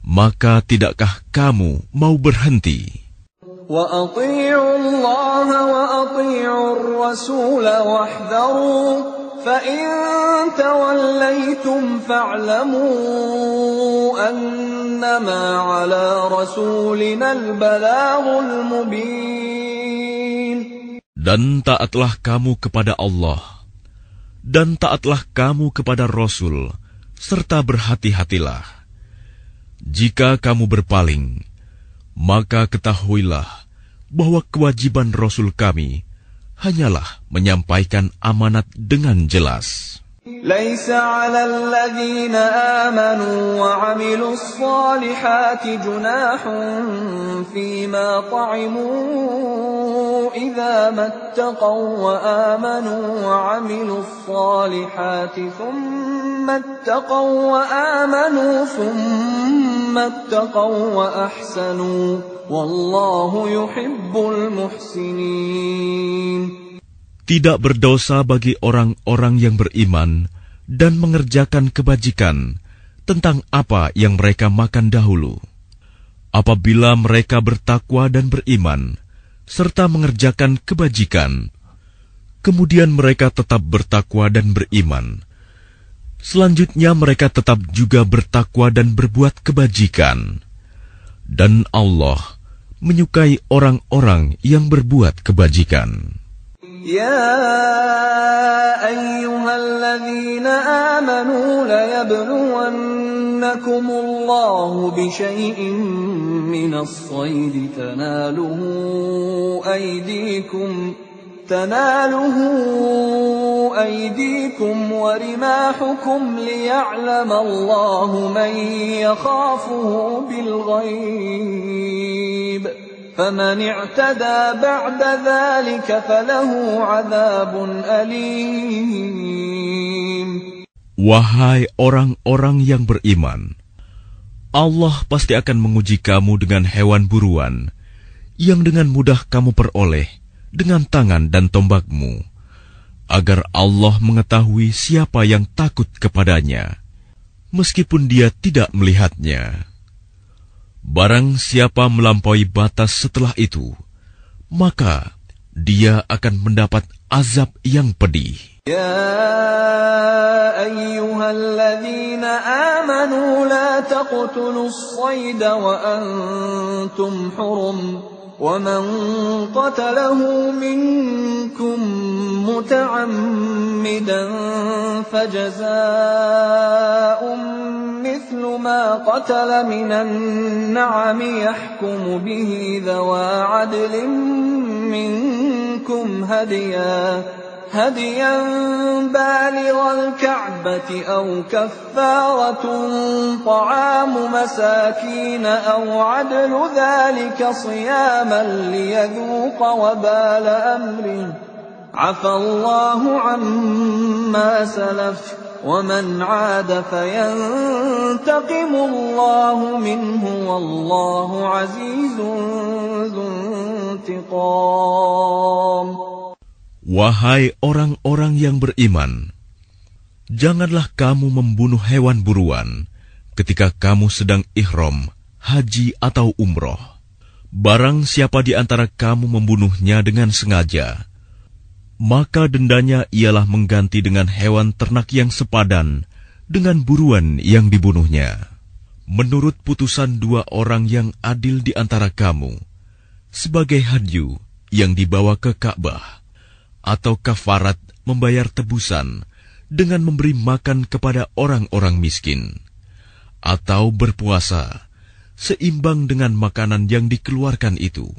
Maka tidakkah kamu mau berhenti? Wa ati'u Allah wa ati'u ar-rasul wahdharu فَإِن تَوَلَّيْتُمْ فَاعْلَمُوا أَنَّمَا عَلَى رَسُولِنَا الْبَلَاغُ الْمُبِينُ. Dan taatlah kamu kepada Allah, dan taatlah kamu kepada Rasul, serta berhati-hatilah. Jika kamu berpaling, maka ketahuilah bahwa kewajiban Rasul kami hanyalah menyampaikan amanat dengan jelas. لَيْسَ عَلَى الَّذِينَ آمَنُوا وَعَمِلُوا الصَّالِحَاتِ جُنَاحٌ فِيمَا طَعِمُوا إِذَا مَا اتَّقَوْا وَآمَنُوا وَعَمِلُوا الصَّالِحَاتِ ثُمَّ اتَّقَوْا وَآمَنُوا ثُمَّ اتَّقَوْا وَأَحْسَنُوا وَاللَّهُ يُحِبُّ الْمُحْسِنِينَ. Tidak berdosa bagi orang-orang yang beriman dan mengerjakan kebajikan tentang apa yang mereka makan dahulu. Apabila mereka bertakwa dan beriman, serta mengerjakan kebajikan, kemudian mereka tetap bertakwa dan beriman. Selanjutnya mereka tetap juga bertakwa dan berbuat kebajikan. Dan Allah menyukai orang-orang yang berbuat kebajikan. يا أيها الذين آمنوا ليبلونكم الله بشيء من الصيد تناله أيديكم ورماحكم ليعلم الله من يخافه بالغيب فمن اعتدى بعد ذلك فله عذاب أليم. Wahai orang-orang yang beriman, Allah pasti akan menguji kamu dengan hewan buruan yang dengan mudah kamu peroleh dengan tangan dan tombakmu, agar Allah mengetahui siapa yang takut kepadanya, meskipun dia tidak melihatnya. Barang siapa melampaui batas setelah itu, maka dia akan mendapat azab yang pedih. Ya ayyuhalladzina amanu la taqtulus sayda wa antum hurum wa man qatalahu minkum muta'ammidan fajaza'un مثل ما قتل من النعم يحكم به ذوى عدل منكم هديا بالغ الكعبة أو كفارة طعام مساكين أو عدل ذلك صياما ليذوق وبال أمره عفى الله عما سلف ومن عاد فينتقم الله منه والله عزيز ذو انتقام. Wahai orang-orang yang beriman, janganlah kamu membunuh hewan buruan ketika kamu sedang ihram, haji atau umroh. Barang siapa di antara kamu membunuhnya dengan sengaja, maka dendanya ialah mengganti dengan hewan ternak yang sepadan dengan buruan yang dibunuhnya. Menurut putusan dua orang yang adil di antara kamu, sebagai hadyu yang dibawa ke Ka'bah, atau kafarat membayar tebusan dengan memberi makan kepada orang-orang miskin, atau berpuasa seimbang dengan makanan yang dikeluarkan itu,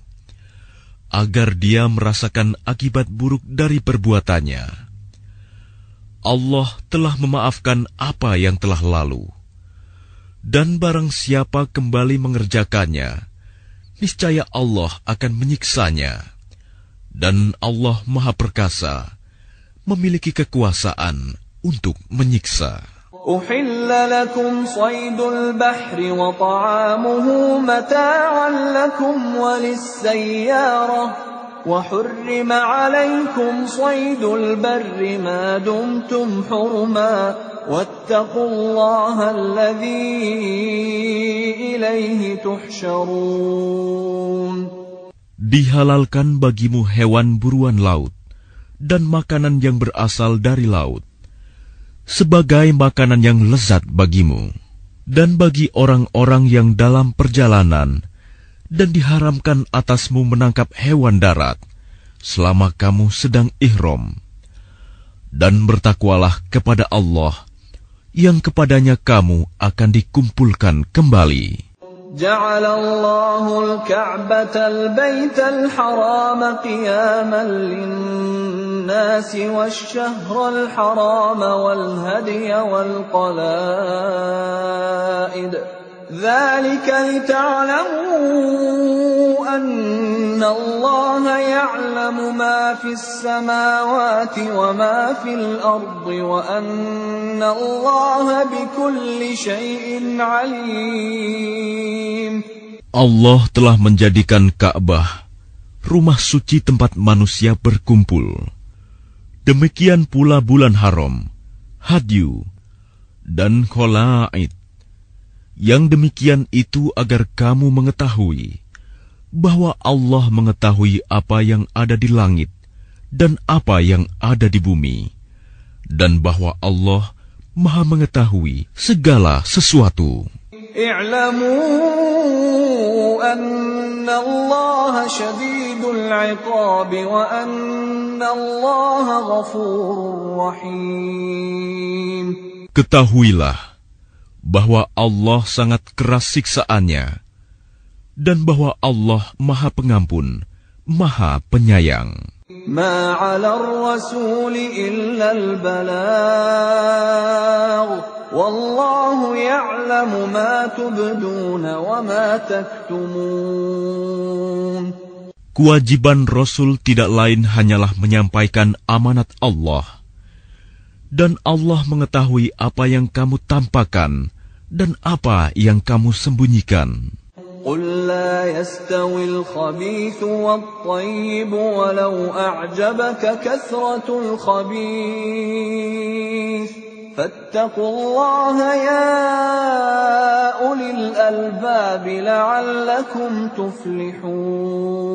agar dia merasakan akibat buruk dari perbuatannya. Allah telah memaafkan apa yang telah lalu. Dan barang siapa kembali mengerjakannya, niscaya Allah akan menyiksanya. Dan Allah Maha Perkasa, memiliki kekuasaan untuk menyiksa. أحل لكم صيد البحر وطعامه متاعا لكم وللسيارة وحرم عليكم صيد البر ما دمتم حرما واتقوا الله الذي إليه تحشرون. Dihalalkan bagimu hewan buruan laut dan makanan yang berasal dari laut, sebagai makanan yang lezat bagimu, dan bagi orang-orang yang dalam perjalanan, dan diharamkan atasmu menangkap hewan darat selama kamu sedang ihram. Dan bertakwalah kepada Allah, yang kepadanya kamu akan dikumpulkan kembali. جعل الله الكعبة البيت الحرام قياما للناس والشهر الحرام والهدي والقلائد ذلك لتعلموا أن الله يعلم ما في السماوات وما في الأرض وأن الله بكل شيء عليم. Allah telah menjadikan Ka'bah rumah suci tempat manusia berkumpul. Demikian pula bulan haram, hadyu, dan kholaid. Yang demikian itu agar kamu mengetahui bahwa Allah mengetahui apa yang ada di langit dan apa yang ada di bumi, dan bahwa Allah Maha mengetahui segala sesuatu. I'lamu anna Allah syadidul 'iqab wa anna Allah ghafurur rahim. Ketahuilah bahwa Allah sangat keras siksaannya, dan bahwa Allah Maha Pengampun, Maha Penyayang. Ma 'alal rasul illa al-balagh, wallahu ya'lamu ma tubduna wa ma taktumun. Kewajiban Rasul tidak lain hanyalah menyampaikan amanat Allah, dan Allah mengetahui apa yang kamu tampakkan dan apa yang kamu sembunyikan. قل لا يستوي الخبيث والطيب ولو أعجبك كثرة الخبيث فاتقوا الله يا أولي الألباب لعلكم تفلحون.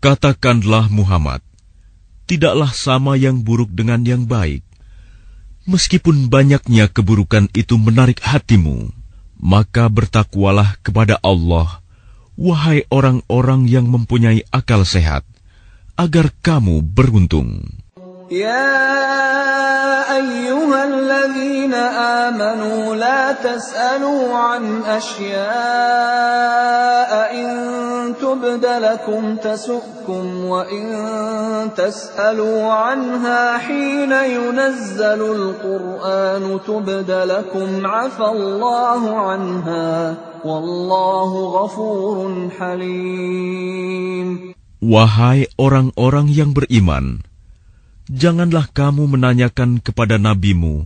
Katakanlah Muhammad, tidaklah sama yang buruk dengan yang baik. Meskipun banyaknya keburukan itu menarik hatimu, maka bertakwalah kepada Allah, wahai orang-orang yang mempunyai akal sehat, agar kamu beruntung. يا أيها الذين آمنوا لا تسألوا عن أشياء إن تبد لكم تسؤكم وإن تسألوا عنها حين ينزل القرآن تبد لكم عفى الله عنها والله غفور حليم. Wahai orang-orang yang beriman, janganlah kamu menanyakan kepada nabimu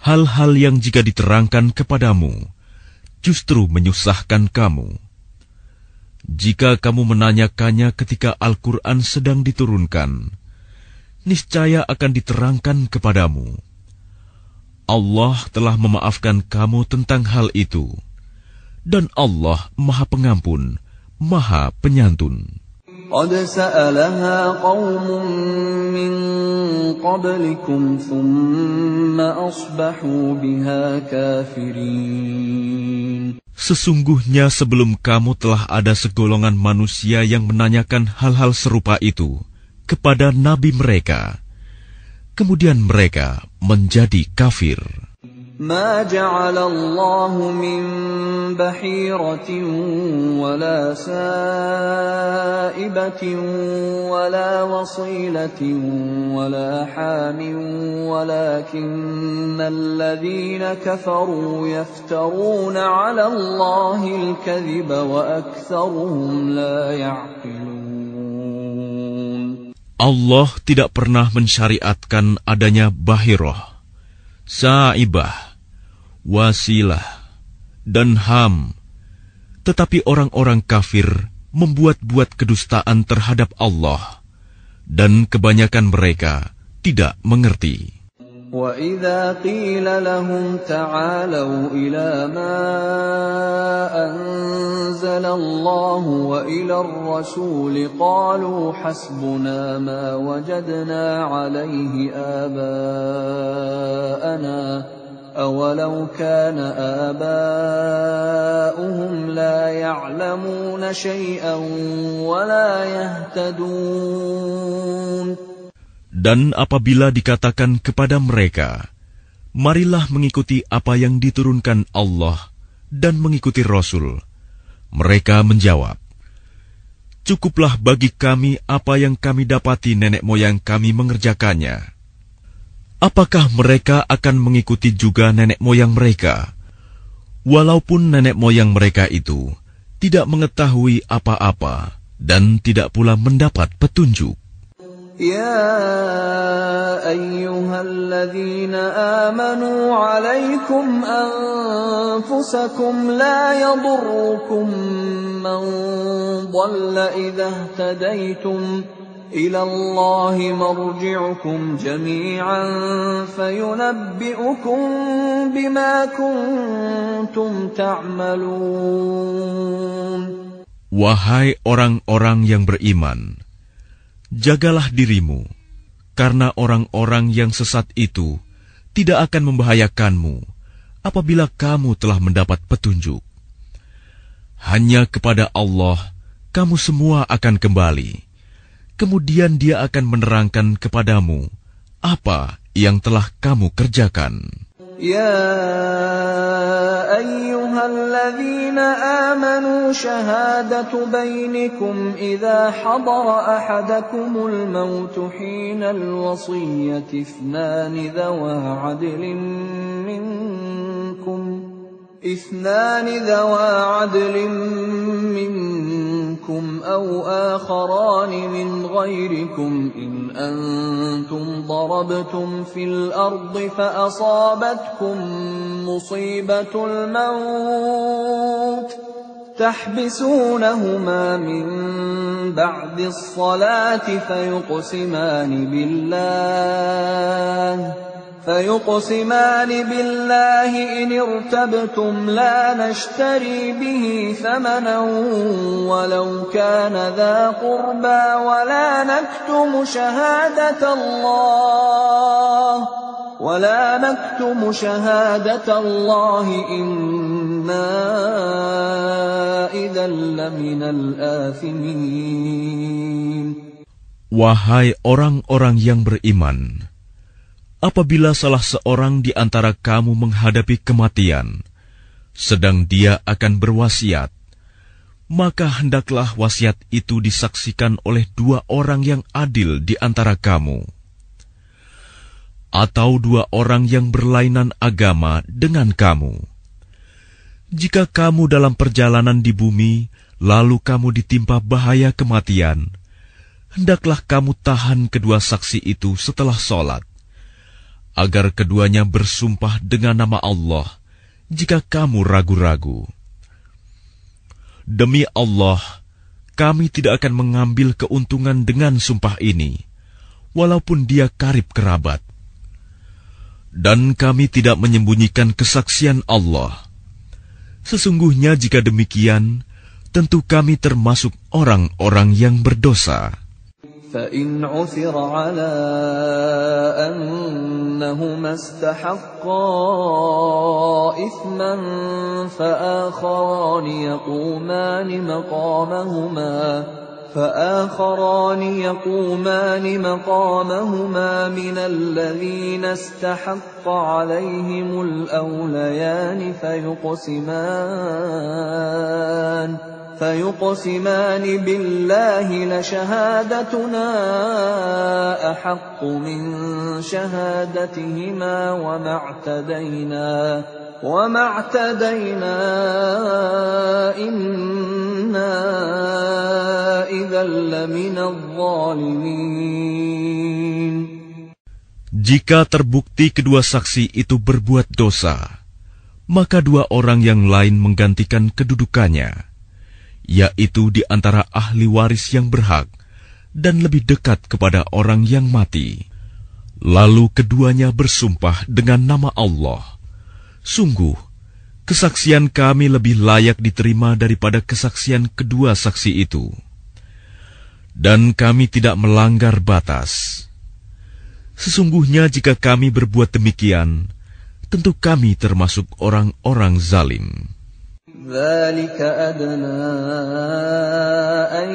hal-hal yang jika diterangkan kepadamu justru menyusahkan kamu. Jika kamu menanyakannya ketika Al-Quran sedang diturunkan, niscaya akan diterangkan kepadamu. Allah telah memaafkan kamu tentang hal itu, dan Allah Maha Pengampun, Maha Penyantun. قد سألها قوم من قبلكم ثم أصبحوا بها كافرين. Sesungguhnya sebelum kamu telah ada segolongan manusia yang menanyakan hal-hal serupa itu kepada nabi mereka, kemudian mereka menjadi kafir. ما جعل الله من بحيرة ولا سائبة ولا وصيلة ولا حام ولكن الذين كفروا يفترون على الله الكذب وأكثرهم لا يعقلون. Allah tidak pernah mensyariatkan adanya bahirah, sa'ibah, wasilah, dan ham. Tetapi orang-orang kafir membuat-buat kedustaan terhadap Allah, dan kebanyakan mereka tidak mengerti. وَإِذَا قِيلَ لَهُمْ تَعَالَوْا إِلَى مَا أَنزَلَ اللَّهُ وَإِلَى الرَّسُولِ قَالُوا حَسْبُنَا مَا وَجَدْنَا عَلَيْهِ آبَاءَنَا أَوَلَوْ كَانَ آبَاؤُهُمْ لَا يَعْلَمُونَ شَيْئًا وَلَا يَهْتَدُونَ. Dan apabila dikatakan kepada mereka, marilah mengikuti apa yang diturunkan Allah dan mengikuti Rasul, mereka menjawab, cukuplah bagi kami apa yang kami dapati nenek moyang kami mengerjakannya. Apakah mereka akan mengikuti juga nenek moyang mereka, walaupun nenek moyang mereka itu tidak mengetahui apa-apa dan tidak pula mendapat petunjuk? يا أيها الذين آمنوا عليكم أنفسكم لا يضركم من ضل إذا اهتديتم إلى الله مرجعكم جميعا فينبئكم بما كنتم تعملون. Wahai orang-orang yang beriman, jagalah dirimu, karena orang-orang yang sesat itu tidak akan membahayakanmu apabila kamu telah mendapat petunjuk. Hanya kepada Allah kamu semua akan kembali, kemudian Dia akan menerangkan kepadamu apa yang telah kamu kerjakan. يا أيها الذين آمنوا شهادة بينكم إذا حضر أحدكم الموت حين الوصية اثنان ذوى عدل منكم أو آخران من غيركم إن أنتم ضربتم في الأرض فأصابتكم مصيبة الموت تحبسونهما من بعد الصلاة فيقسمان بالله إن ارتبتم لا نشتري به ثمنا ولو كان ذا قربى ولا نكتم شهادة الله إنا إذا لمن الآثمين. Wahai orang-orang yang beriman, apabila salah seorang di antara kamu menghadapi kematian, sedang dia akan berwasiat, maka hendaklah wasiat itu disaksikan oleh dua orang yang adil di antara kamu, atau dua orang yang berlainan agama dengan kamu. Jika kamu dalam perjalanan di bumi, lalu kamu ditimpa bahaya kematian, hendaklah kamu tahan kedua saksi itu setelah sholat, agar keduanya bersumpah dengan nama Allah jika kamu ragu-ragu. Demi Allah, kami tidak akan mengambil keuntungan dengan sumpah ini, walaupun dia karib kerabat. Dan kami tidak menyembunyikan kesaksian Allah. Sesungguhnya jika demikian, tentu kami termasuk orang-orang yang berdosa. فَإِنْ عُثِرَ عَلَىٰ أَنَّهُمَا اسْتَحَقَّا إِثْمًا فآخران يقومان مقامهما من الذين استحق عليهم الأوليان فيقسمان بالله لشهادتنا أحق من شهادتهما وما اعتدينا إنا إذا لمن الظالمين. Jika terbukti kedua saksi itu berbuat dosa, maka dua orang yang lain menggantikan kedudukannya, yaitu di antara ahli waris yang berhak dan lebih dekat kepada orang yang mati. Lalu keduanya bersumpah dengan nama Allah, "Sungguh, kesaksian kami lebih layak diterima daripada kesaksian kedua saksi itu. Dan kami tidak melanggar batas. Sesungguhnya jika kami berbuat demikian, tentu kami termasuk orang-orang zalim." ذلك أدنى أن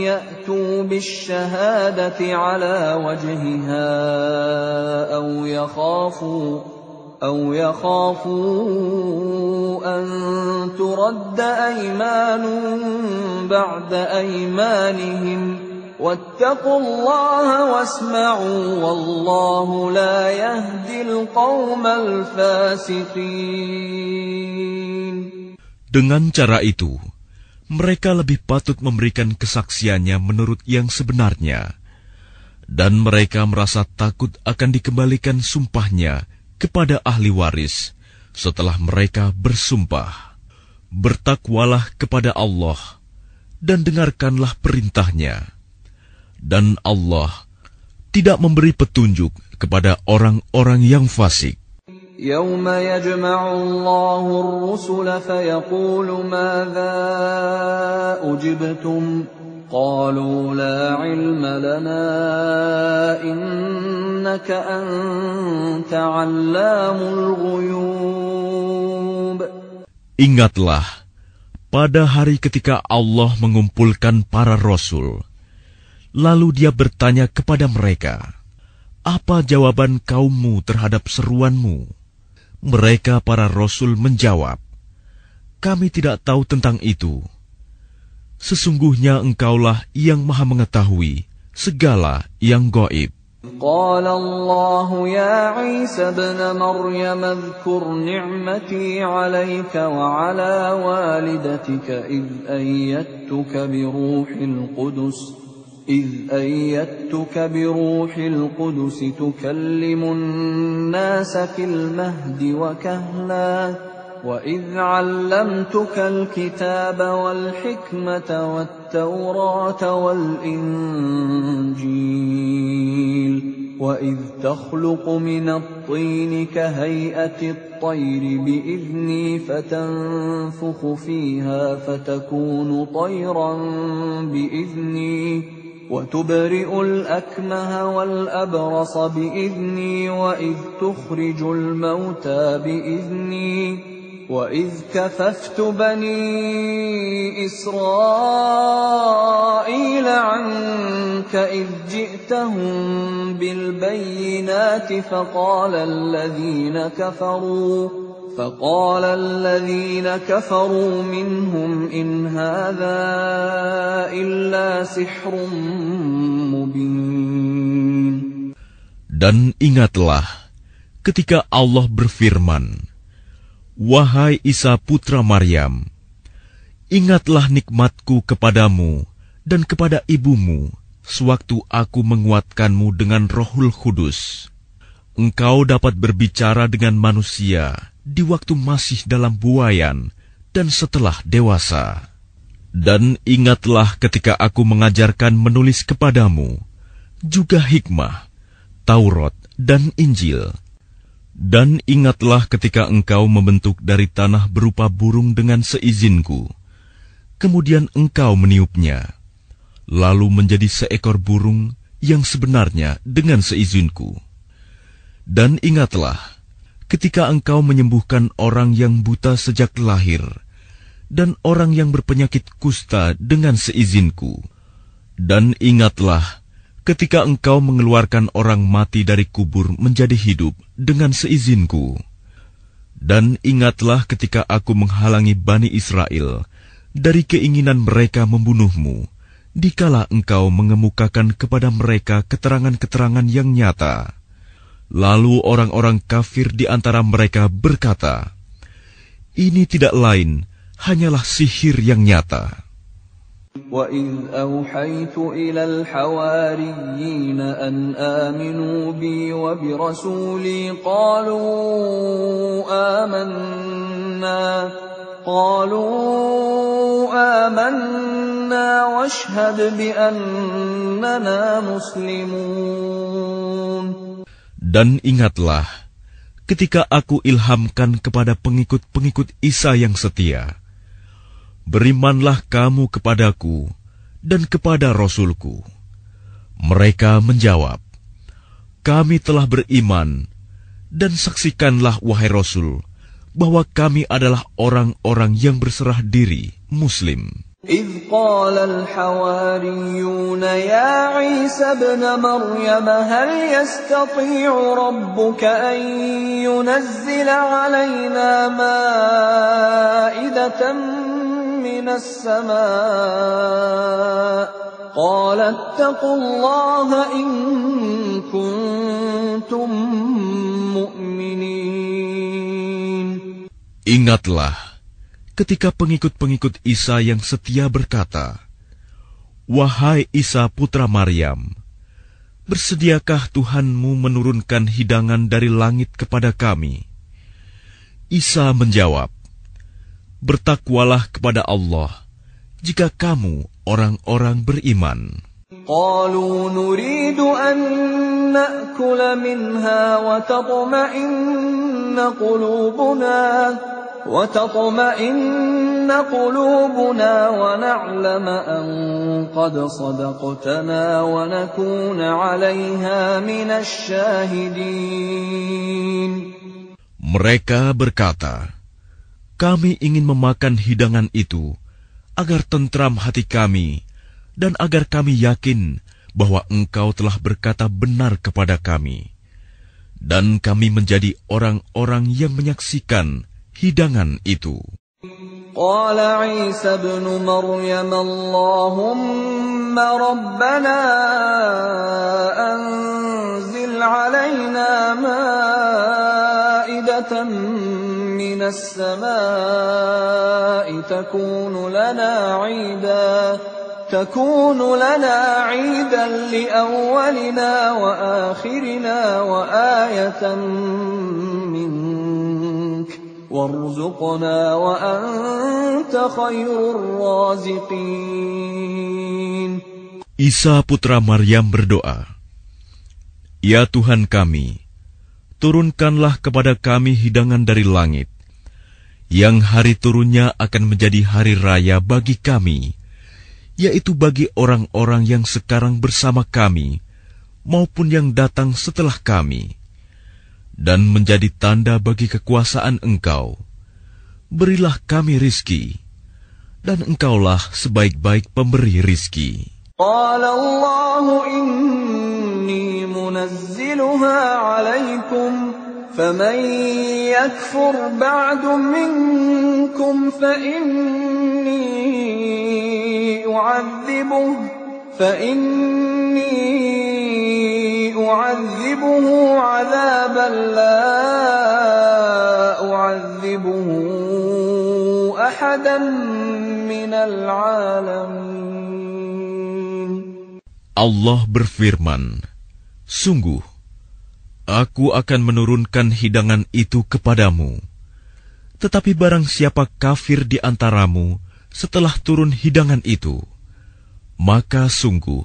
يأتوا بالشهادة على وجهها أو يخافوا أن ترد أيمان بعد أيمانهم واتقوا الله واسمعوا والله لا يهدي القوم الفاسقين. Dengan cara itu, mereka lebih patut memberikan kesaksiannya menurut yang sebenarnya, dan mereka merasa takut akan dikembalikan sumpahnya kepada ahli waris setelah mereka bersumpah. Bertakwalah kepada Allah dan dengarkanlah perintahnya, dan Allah tidak memberi petunjuk kepada orang-orang yang fasik. يوم يجمع الله الرسل فيقول ماذا أجبتم قالوا لا علم لنا إنك أنت علام الغيوب. Ingatlah pada hari ketika Allah mengumpulkan para rasul, lalu Dia bertanya kepada mereka, "Apa jawaban kaummu terhadap seruanmu?" Mereka para rasul menjawab, "Kami tidak tahu tentang itu. Sesungguhnya Engkaulah yang Maha Mengetahui segala yang gaib." قال الله يا عيسى ابن مريم اذكر نعمتي عليك وعلى والدتك إذ أيدتك بروح القدس تكلم الناس في المهد وكهلا وإذ علمتك الكتاب والحكمة والتوراة والإنجيل وإذ تخلق من الطين كهيئة الطير بإذني فتنفخ فيها فتكون طيرا بإذني وتبرئ الأكمه والأبرص بإذني وإذ تخرج الموتى بإذني وإذ كففت بني إسرائيل عنك إذ جئتهم بالبينات فقال الذين كفروا منهم إن هذا إلا سحر مبين. Dan ingatlah ketika Allah berfirman, "Wahai Isa putra Maryam, ingatlah nikmatku kepadamu dan kepada ibumu sewaktu aku menguatkanmu dengan Rohul Kudus. Engkau dapat berbicara dengan manusia di waktu masih dalam buayan dan setelah dewasa. Dan ingatlah ketika aku mengajarkan menulis kepadamu, juga hikmah, Taurat dan Injil. Dan ingatlah ketika engkau membentuk dari tanah berupa burung dengan seizinku, kemudian engkau meniupnya, lalu menjadi seekor burung yang sebenarnya dengan seizinku. Dan ingatlah ketika engkau menyembuhkan orang yang buta sejak lahir, dan orang yang berpenyakit kusta dengan seizinku. Dan ingatlah ketika engkau mengeluarkan orang mati dari kubur menjadi hidup dengan seizinku. Dan ingatlah ketika aku menghalangi Bani Israel dari keinginan mereka membunuhmu, dikala engkau mengemukakan kepada mereka keterangan-keterangan yang nyata. Lalu orang-orang kafir di antara mereka berkata, "Ini tidak lain, hanyalah sihir yang nyata." وَإِذْ أَوْحَيْتُ إِلَى الْحَوَارِيِّينَ أَنْ آمِنُوا بِي وَبِرَسُولِي قَالُوا آمَنَّا وَاشْهَدْ بِأَنَّنَا مُسْلِمُونَ. Dan ingatlah ketika aku ilhamkan kepada pengikut-pengikut Isa yang setia, berimanlah kamu kepadaku dan kepada Rasulku. Mereka menjawab, kami telah beriman, dan saksikanlah wahai Rasul, bahwa kami adalah orang-orang yang berserah diri, Muslim. إذ قال الحواريون يا عيسى ابن مريم هل يستطيع ربك أن ينزل علينا مائدة من السماء قال اتقوا الله إن كنتم مؤمنين. Ingatlah ketika pengikut-pengikut Isa yang setia berkata, wahai Isa putra Maryam, bersediakah Tuhanmu menurunkan hidangan dari langit kepada kami? Isa menjawab, bertakwalah kepada Allah jika kamu orang-orang beriman. قالوا نريد أن نأكل منها وتطمئن قلوبنا ونعلم أن قد صدقتنا ونكون عليها من الشاهدين. Mereka berkata, kami ingin memakan hidangan itu agar tentram hati kami dan agar kami yakin bahwa Engkau telah berkata benar kepada kami, dan kami menjadi orang-orang yang menyaksikan hidangan itu. قال عيسى ابن مريم اللهم ربنا أنزل علينا مائدة من السماء تكون لنا عيدا لأولنا وآخرنا وآية منك وارزقنا وأنت خير الرازقين. Isa putra Maryam berdoa, ya Tuhan kami, turunkanlah kepada kami hidangan dari langit, yang hari turunnya akan menjadi hari raya bagi kami, yaitu bagi orang-orang yang sekarang bersama kami, maupun yang datang setelah kami, dan menjadi tanda bagi kekuasaan Engkau. Berilah kami rizki, dan Engkaulah sebaik-baik pemberi rizki. قال الله إني منزلها عليكم فمن يكفر بعد منكم فإني أعذبه عذابا لا أعذبه أحدا من العالمين. Allah berfirman, sungguh, aku akan menurunkan hidangan itu kepadamu. Tetapi barang siapa kafir di antaramu setelah turun hidangan itu, maka sungguh,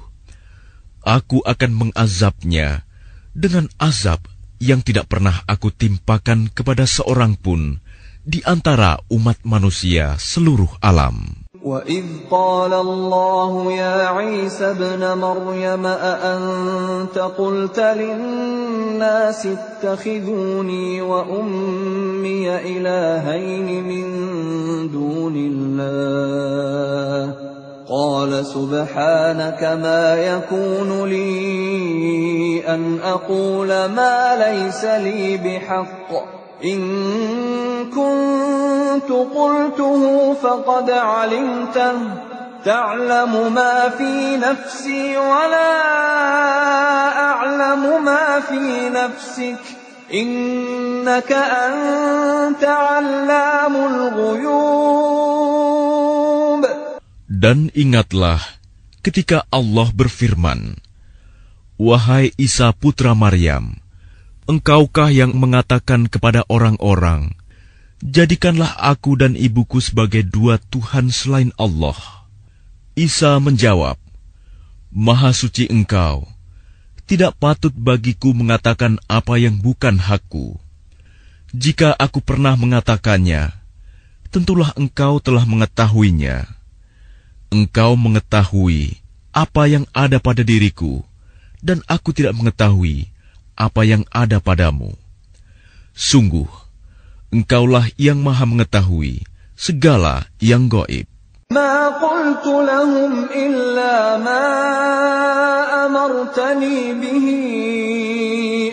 aku akan mengazabnya dengan azab yang tidak pernah aku timpakan kepada seorang pun di antara umat manusia seluruh alam. وَإِذْ قَالَ اللَّهُ يَا عِيسَى ابْنَ مَرْيَمَ أَأَنْتَ قُلْتَ لِلنَّاسِ اتَّخِذُونِي وَأُمِّيَ إِلَٰهَيْنِ مِن دُونِ اللَّهِ قَالَ سُبْحَانَكَ مَا يَكُونُ لِي أَنْ أَقُولَ مَا لَيْسَ لِي بِحَقٍّ إن كنت قلته فقد علمته تعلم ما في نفسي ولا أعلم ما في نفسك إنك أنت علام الغيوب. Dan ingatlah ketika Allah berfirman, wahai Isa putra Maryam, engkaukah yang mengatakan kepada orang-orang, jadikanlah aku dan ibuku sebagai dua Tuhan selain Allah? Isa menjawab, Maha suci Engkau, tidak patut bagiku mengatakan apa yang bukan hakku. Jika aku pernah mengatakannya, tentulah engkau telah mengetahuinya. Engkau mengetahui apa yang ada pada diriku, dan aku tidak mengetahui apa yang ada padamu. Sungguh, engkaulah yang maha mengetahui segala yang gaib. ما قلت لهم إلا ما أمرتني به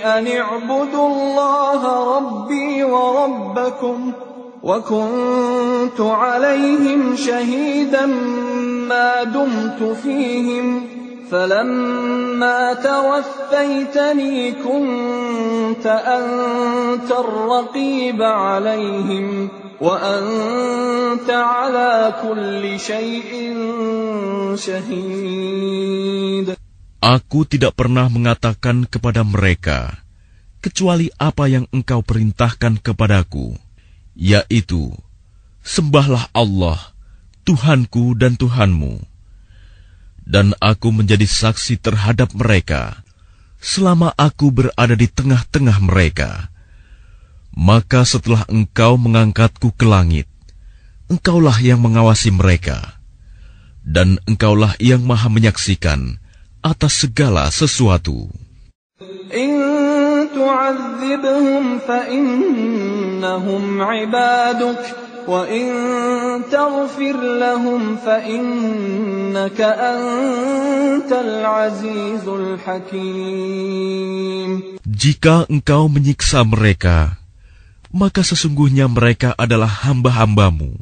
أن اعبدوا الله ربي وربكم وكنت عليهم شهيدا ما دمت فيهم فلما توفيتني كنت أنت الرقيب عليهم وأنت على كل شيء شهيد. Aku tidak pernah mengatakan kepada mereka kecuali apa yang engkau perintahkan kepadaku, yaitu, sembahlah Allah, Tuhanku dan Tuhanmu. Dan aku menjadi saksi terhadap mereka selama aku berada di tengah-tengah mereka. Maka setelah engkau mengangkatku ke langit, engkaulah yang mengawasi mereka, dan engkaulah yang maha menyaksikan atas segala sesuatu. إن تعذبهم فإنهم عبادك وإن تغفر لهم فإنك أنت العزيز الحكيم. Jika engkau menyiksa mereka, maka sesungguhnya mereka adalah hamba-hambamu.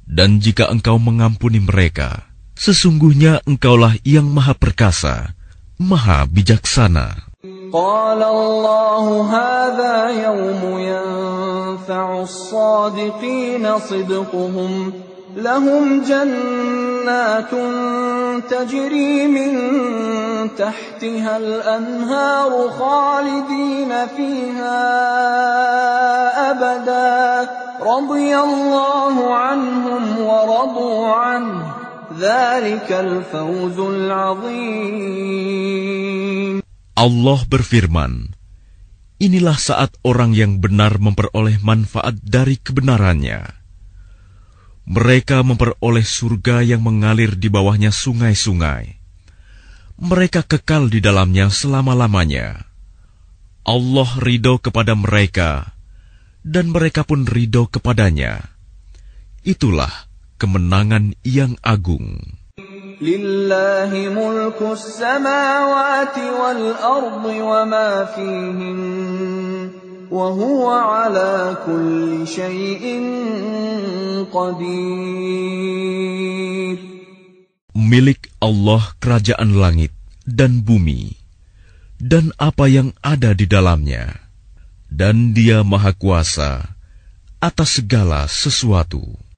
Dan jika engkau mengampuni mereka, sesungguhnya engkaulah yang maha perkasa, maha bijaksana. قال الله هذا يوم ينفع الصادقين صدقهم لهم جنات تجري من تحتها الأنهار خالدين فيها أبدا رضي الله عنهم ورضوا عنه ذلك الفوز العظيم. Allah berfirman, inilah saat orang yang benar memperoleh manfaat dari kebenarannya. Mereka memperoleh surga yang mengalir di bawahnya sungai-sungai. Mereka kekal di dalamnya selama-lamanya. Allah ridho kepada mereka, dan mereka pun ridho kepadanya. Itulah kemenangan yang agung. لله ملك السماوات والأرض وما فيهن وهو على كل شيء قدير. Milik Allah kerajaan langit dan bumi, dan apa yang ada di dalamnya, dan Dia Maha Kuasa atas segala sesuatu.